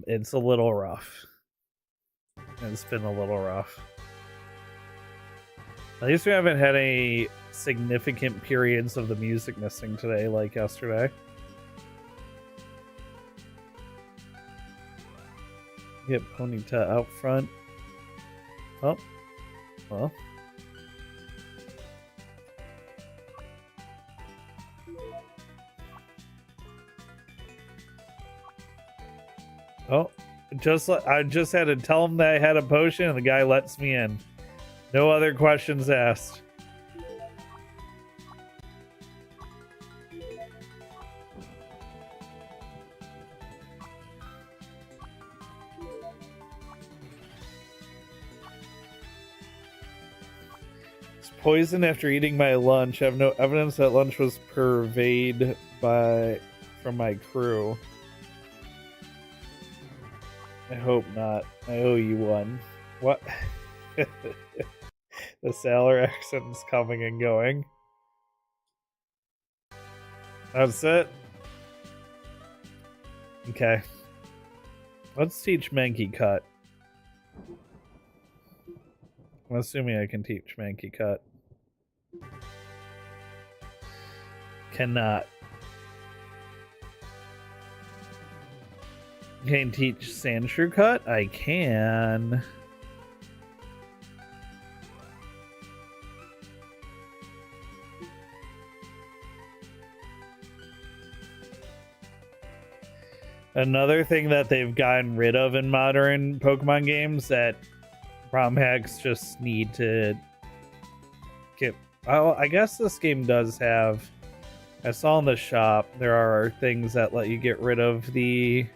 It's a little rough. It's been a little rough. At least we haven't had any significant periods of the music missing today like yesterday. Get Ponyta out front. Oh. Well. Oh. I just had to tell him that I had a potion and the guy lets me in. No other questions asked. It's poison after eating my lunch. I have no evidence that lunch was purveyed from my crew. I hope not. I owe you one. What? The sailor accent's coming and going. That's it? Okay. Let's teach Mankey Cut. I'm assuming I can teach Mankey Cut. Cannot. Can teach Sandshrew Cut? I can. Another thing that they've gotten rid of in modern Pokemon games that ROM hacks just need to get... Well, I guess this game does have... I saw in the shop there are things that let you get rid of the...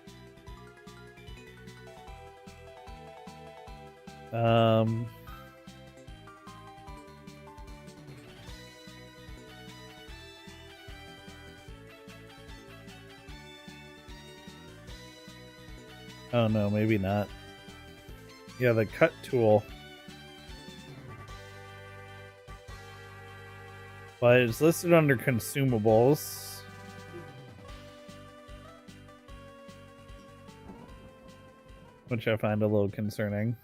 Oh no, maybe not. Yeah, the cut tool. But it's listed under consumables. Which I find a little concerning.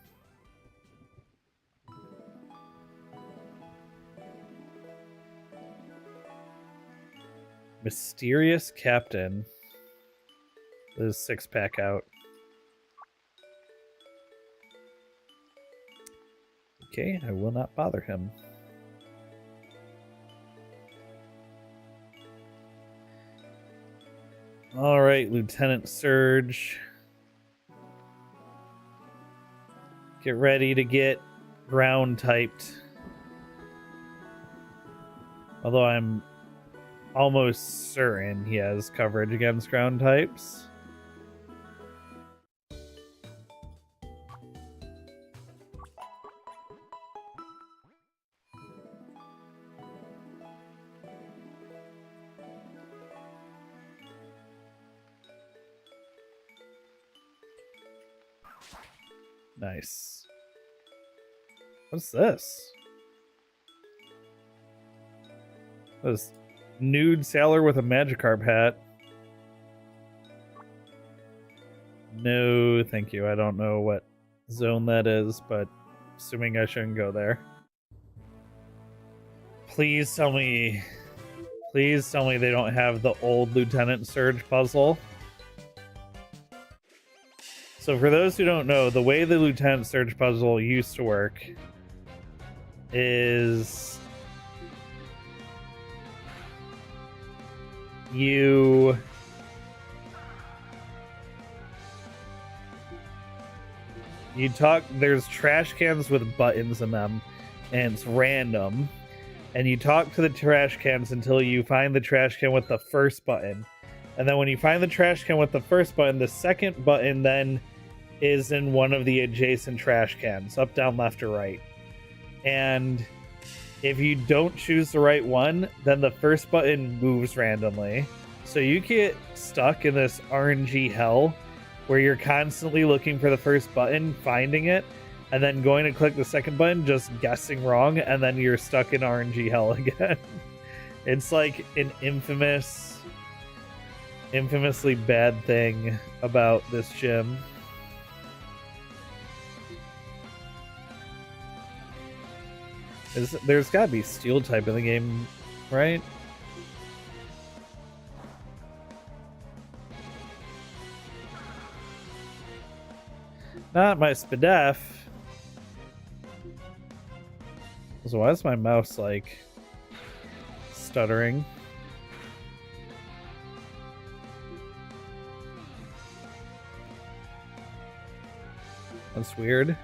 Mysterious Captain. There's 6-pack out. Okay, I will not bother him. Alright, Lieutenant Surge. Get ready to get ground typed. Although I'm almost certain he has coverage against ground types. Nice. What's this? This nude sailor with a Magikarp hat. No, thank you. I don't know what zone that is, but assuming I shouldn't go there. Please tell me they don't have the old Lieutenant Surge puzzle. So for those who don't know, the way the Lieutenant Surge puzzle used to work is there's trash cans with buttons in them, and it's random, and you talk to the trash cans until you find the trash can with the first button, and then when you find the trash can with the first button, the second button then is in one of the adjacent trash cans, up, down, left, or right. And if you don't choose the right one, then the first button moves randomly. So you get stuck in this RNG hell where you're constantly looking for the first button, finding it, and then going to click the second button, just guessing wrong, and then you're stuck in RNG hell again. It's like an infamously bad thing about this gym. There's gotta be steel type in the game, right? Not my Spadef. So why is my mouse like stuttering? That's weird.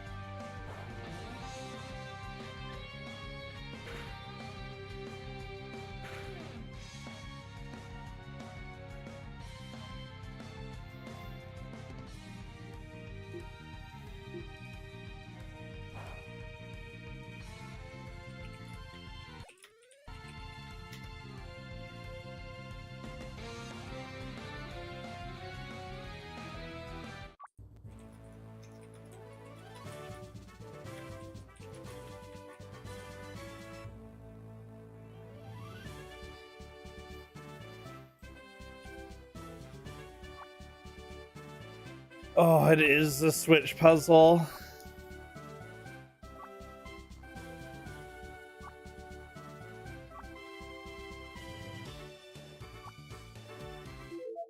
Oh, it is the Switch puzzle.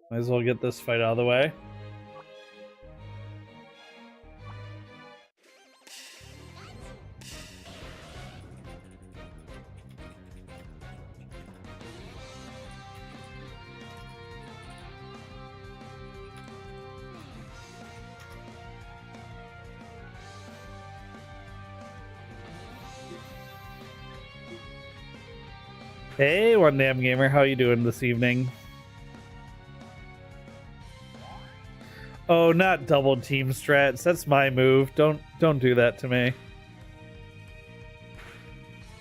Might as well get this fight out of the way. Hey, One Damn Gamer, how you doing this evening? Oh, not double team strats. That's my move. Don't do that to me.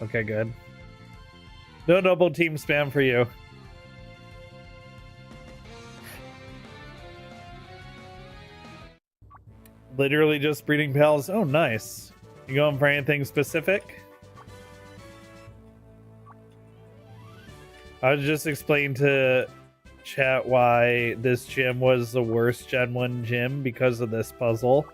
Okay, good. No double team spam for you. Literally just breeding pals. Oh, nice. You going for anything specific? I was just explaining to chat why this gym was the worst Gen 1 gym because of this puzzle.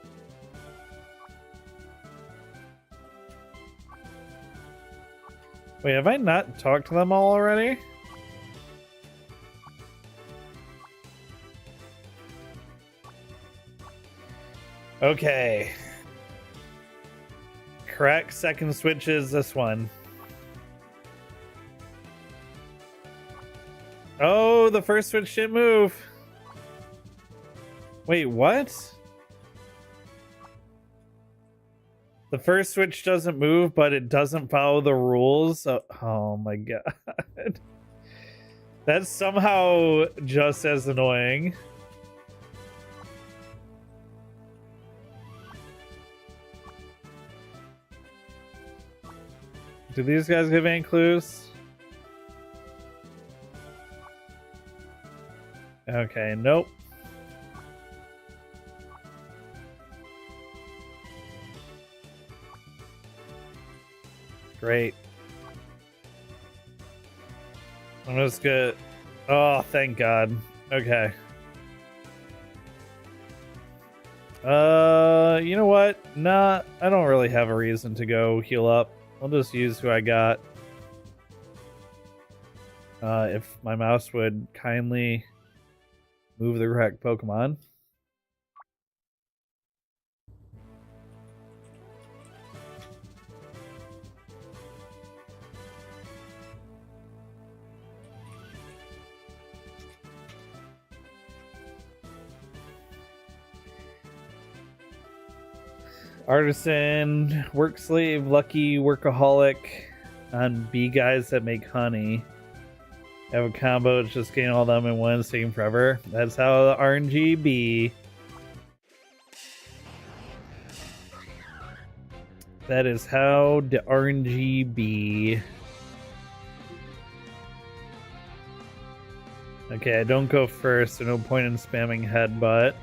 Wait, have I not talked to them all already? Okay. Correct second switch is this one. Oh, the first switch didn't move. Wait, what? The first switch doesn't move, but it doesn't follow the rules. Oh my god. That's somehow just as annoying. Do these guys give any clues? Okay, nope. Great. I'm just gonna... Oh, thank God. Okay. You know what? Nah, I don't really have a reason to go heal up. I'll just use who I got. If my mouse would kindly move the correct Pokemon. Artisan, work slave, lucky, workaholic, on bee guys that make honey. Have a combo, it's just getting all of them in one, it's taking forever. That's how the RNG be. That is how the RNG be. Okay, I don't go first, so no point in spamming headbutt.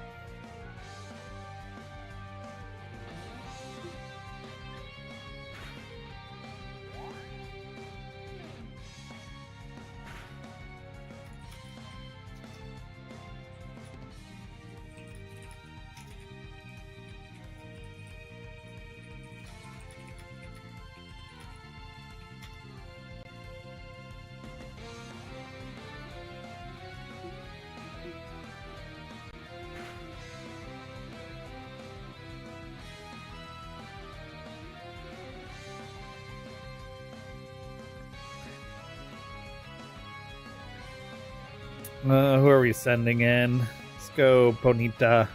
Who are we sending in? Let's go, Ponita.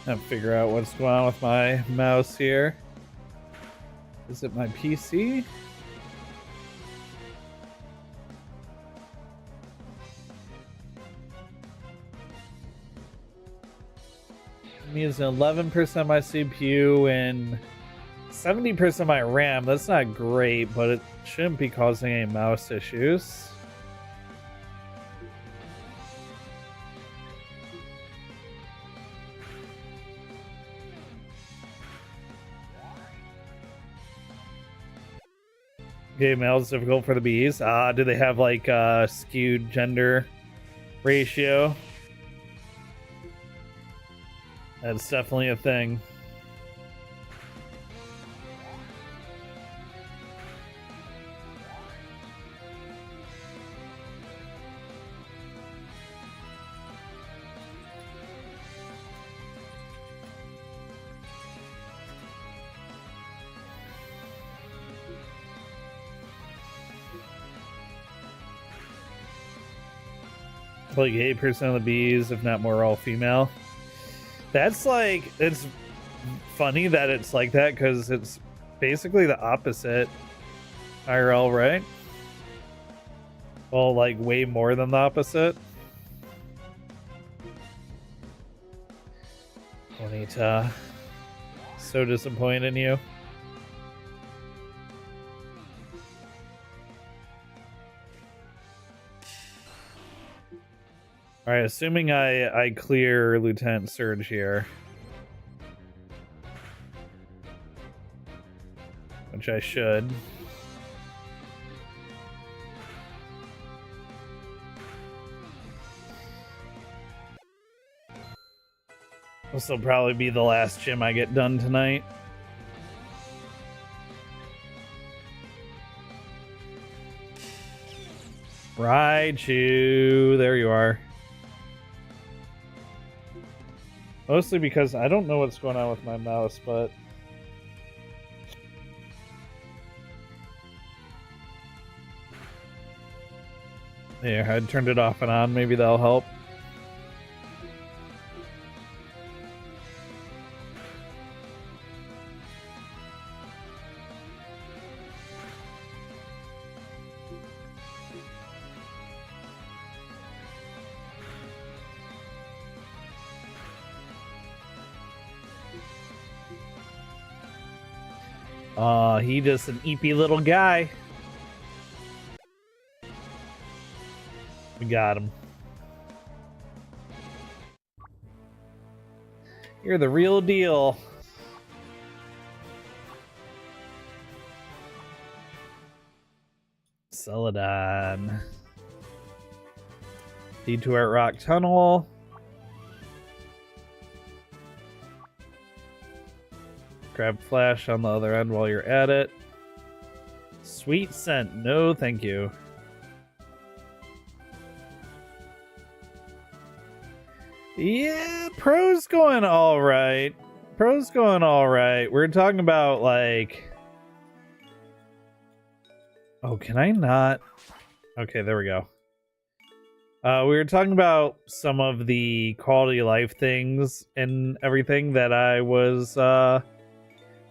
I'll figure out what's going on with my mouse here. Is it my PC? I'm using 11% of my CPU and 70% of my RAM. That's not great, but it shouldn't be causing any mouse issues. Gay males difficult for the bees. Do they have like a skewed gender ratio? That's definitely a thing. Like 8% of the bees, if not more, are all female. That's like, it's funny that it's like that because it's basically the opposite IRL, right? Well, like way more than the opposite. Bonita, so disappointed in you. All right, assuming I clear Lieutenant Surge here, which I should. This will probably be the last gym I get done tonight. Raichu, there you are. Mostly because I don't know what's going on with my mouse, but yeah, I turned it off and on. Maybe that'll help. He just an eepy little guy. We got him. You're the real deal. Celadon. Detour at Rock Tunnel. Grab Flash on the other end while you're at it. Sweet Scent. No, thank you. Yeah, Pro's going all right. Pro's going all right. We're talking about like... Oh, can I not? Okay, there we go. We were talking about some of the quality of life things and everything that I was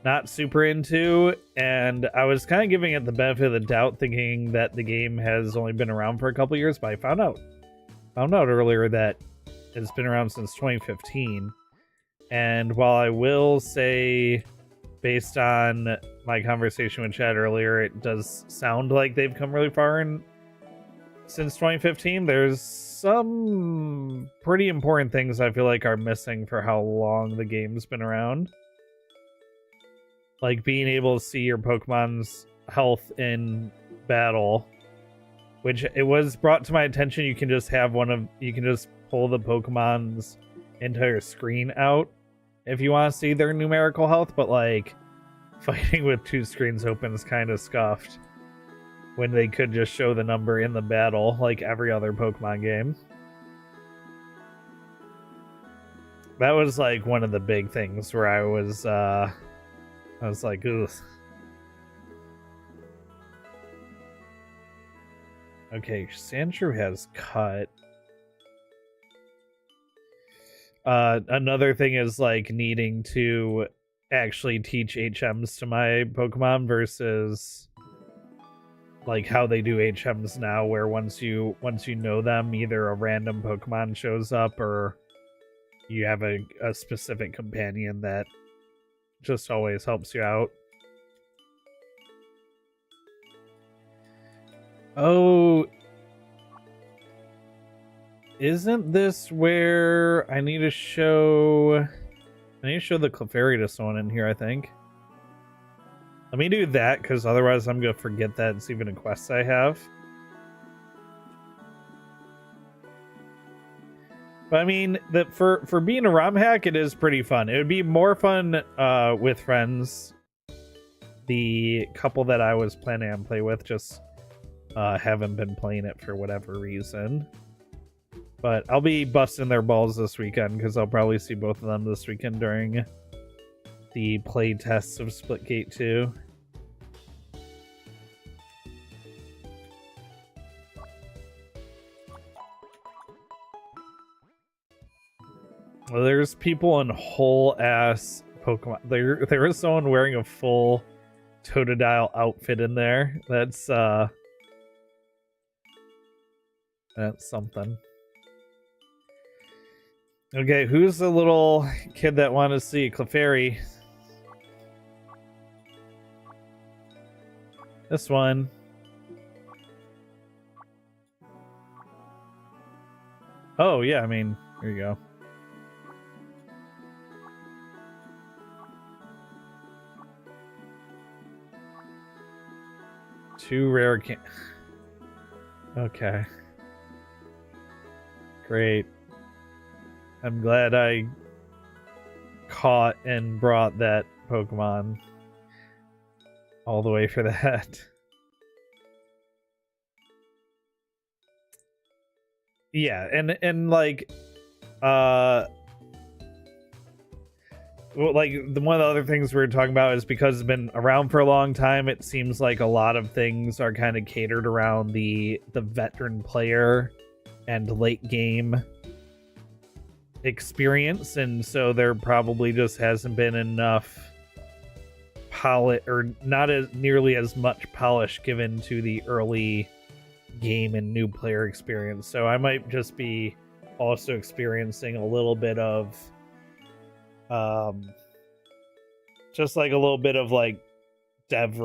not super into, and I was kind of giving it the benefit of the doubt, thinking that the game has only been around for a couple years, but I found out earlier that it's been around since 2015. And while I will say, based on my conversation with Chad earlier, it does sound like they've come really far since 2015, there's some pretty important things I feel like are missing for how long the game's been around. Like being able to see your Pokemon's health in battle, which it was brought to my attention. You can just pull the Pokemon's entire screen out if you want to see their numerical health, but like fighting with two screens open is kind of scuffed when they could just show the number in the battle like every other Pokemon game. That was like one of the big things where I was like, ugh. Okay, Sandshrew has cut. Another thing is like needing to actually teach HMs to my Pokemon versus like how they do HMs now, where once you know them, either a random Pokemon shows up or you have a specific companion that just always helps you out. Oh, isn't this where I need to show the Clefairy to someone in here, I think. Let me do that, because otherwise I'm going to forget that it's even a quest I have. But I mean, for being a ROM hack, it is pretty fun. It would be more fun with friends. The couple that I was planning on play with just haven't been playing it for whatever reason. But I'll be busting their balls this weekend, because I'll probably see both of them this weekend during the play tests of Splitgate 2. Well, there's people in whole ass Pokemon. There is someone wearing a full Totodile outfit in there. That's something. Okay, who's the little kid that wanted to see Clefairy? This one. Oh yeah, I mean, here you go. Two rare Okay. Great. I'm glad I caught and brought that Pokemon all the way for that. Yeah, and like like one of the other things we were talking about is because it's been around for a long time, it seems like a lot of things are kind of catered around the veteran player and late game experience, and so there probably just hasn't been enough polish, or not as nearly as much polish given to the early game and new player experience. So I might just be also experiencing a little bit of just like a little bit of like dev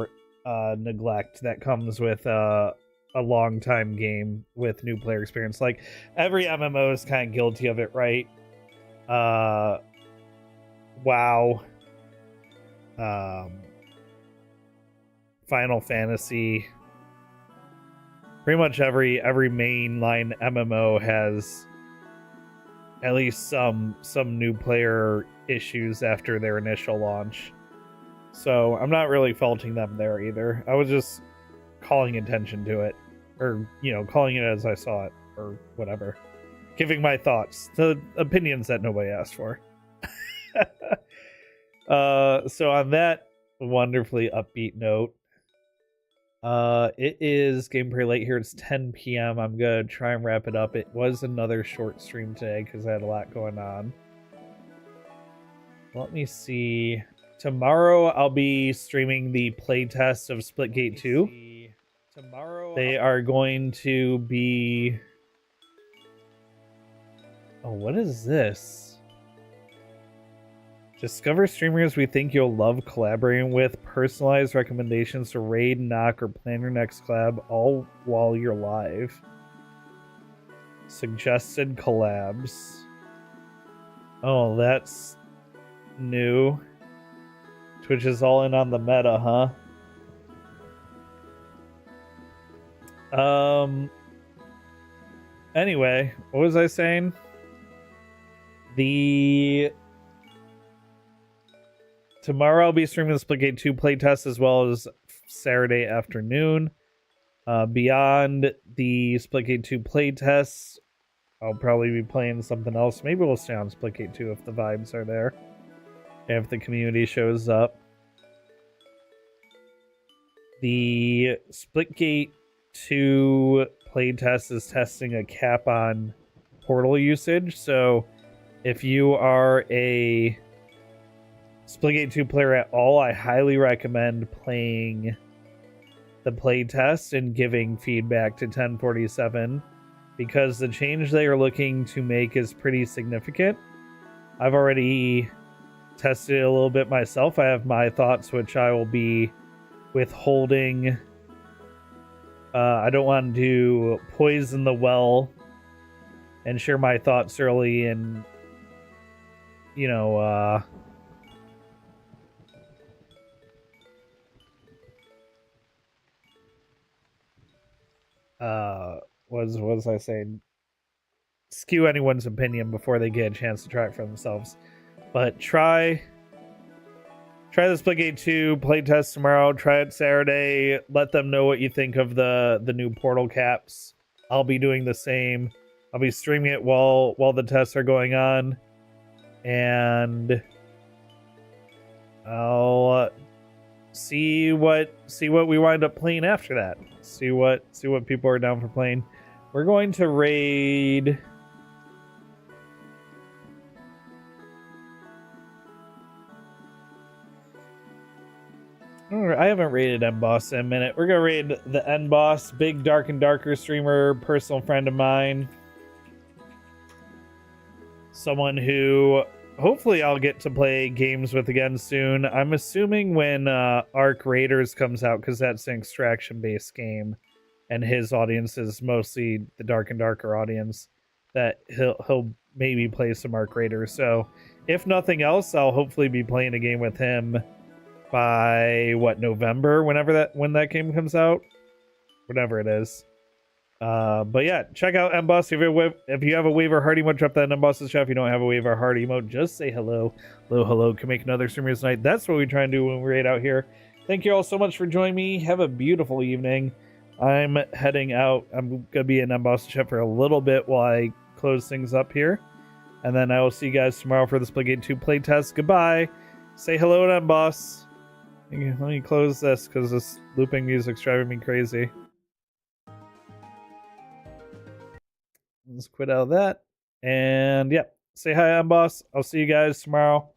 neglect that comes with a long time game with new player experience. Like every MMO is kind of guilty of it, right? WoW, Final Fantasy, pretty much every mainline MMO has at least some new player issues after their initial launch. So I'm not really faulting them there either. I was just calling attention to it, or calling it as I saw it, or whatever. Giving my thoughts, the opinions that nobody asked for. So on that wonderfully upbeat note, it is game pretty late here. It's 10 p.m. I'm gonna try and wrap it up. It was another short stream today because I had a lot going on. Let me see. Tomorrow I'll be streaming the playtest of Splitgate 2. Tomorrow they are going to be... Oh, what is this? Discover streamers we think you'll love collaborating with. Personalized recommendations to raid, knock, or plan your next collab, all while you're live. Suggested collabs. Oh, that's new. Twitch is all in on the meta, huh? Anyway, what was I saying? Tomorrow I'll be streaming the Splitgate 2 playtest as well as Saturday afternoon. Beyond the Splitgate 2 playtests, I'll probably be playing something else. Maybe we'll stay on Splitgate 2 if the vibes are there. If the community shows up. The Splitgate 2 playtest is testing a cap on portal usage. So if you are a Splitgate 2 player at all, I highly recommend playing the playtest and giving feedback to 1047 because the change they are looking to make is pretty significant. I've already tested it a little bit myself. I have my thoughts, which I will be withholding. I don't want to poison the well and share my thoughts early and, what was I saying? Skew anyone's opinion before they get a chance to try it for themselves. But try the Splitgate 2 playtest tomorrow. Try it Saturday. Let them know what you think of the new portal caps. I'll be doing the same. I'll be streaming it while the tests are going on, and I'll see what we wind up playing after that. See what people are down for playing. We're going to raid. I haven't raided End Boss in a minute. We're gonna raid the End Boss, big Dark and Darker streamer, personal friend of mine. Someone who hopefully I'll get to play games with again soon. I'm assuming when Arc Raiders comes out, because that's an extraction-based game, and his audience is mostly the Dark and Darker audience, that he'll maybe play some Arc Raiders. So if nothing else, I'll hopefully be playing a game with him by November, when that game comes out, whatever it is. But yeah, check out Emboss. If you have a wave or heart emote, drop that in Emboss's chat. If you don't have a wave or heart emote, just say hello. Hello. Can make another streamer tonight. That's what we try and do when we raid out here. Thank you all so much for joining me. Have a beautiful evening. I'm heading out. I'm gonna be in Emboss's chat for a little bit while I close things up here, and then I will see you guys tomorrow for the Splitgate 2 playtest. Goodbye. Say hello to Emboss. Let me close this because this looping music's driving me crazy. Let's quit out of that. And yeah, say hi, Emboss. I'll see you guys tomorrow.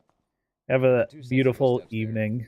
Have a beautiful evening.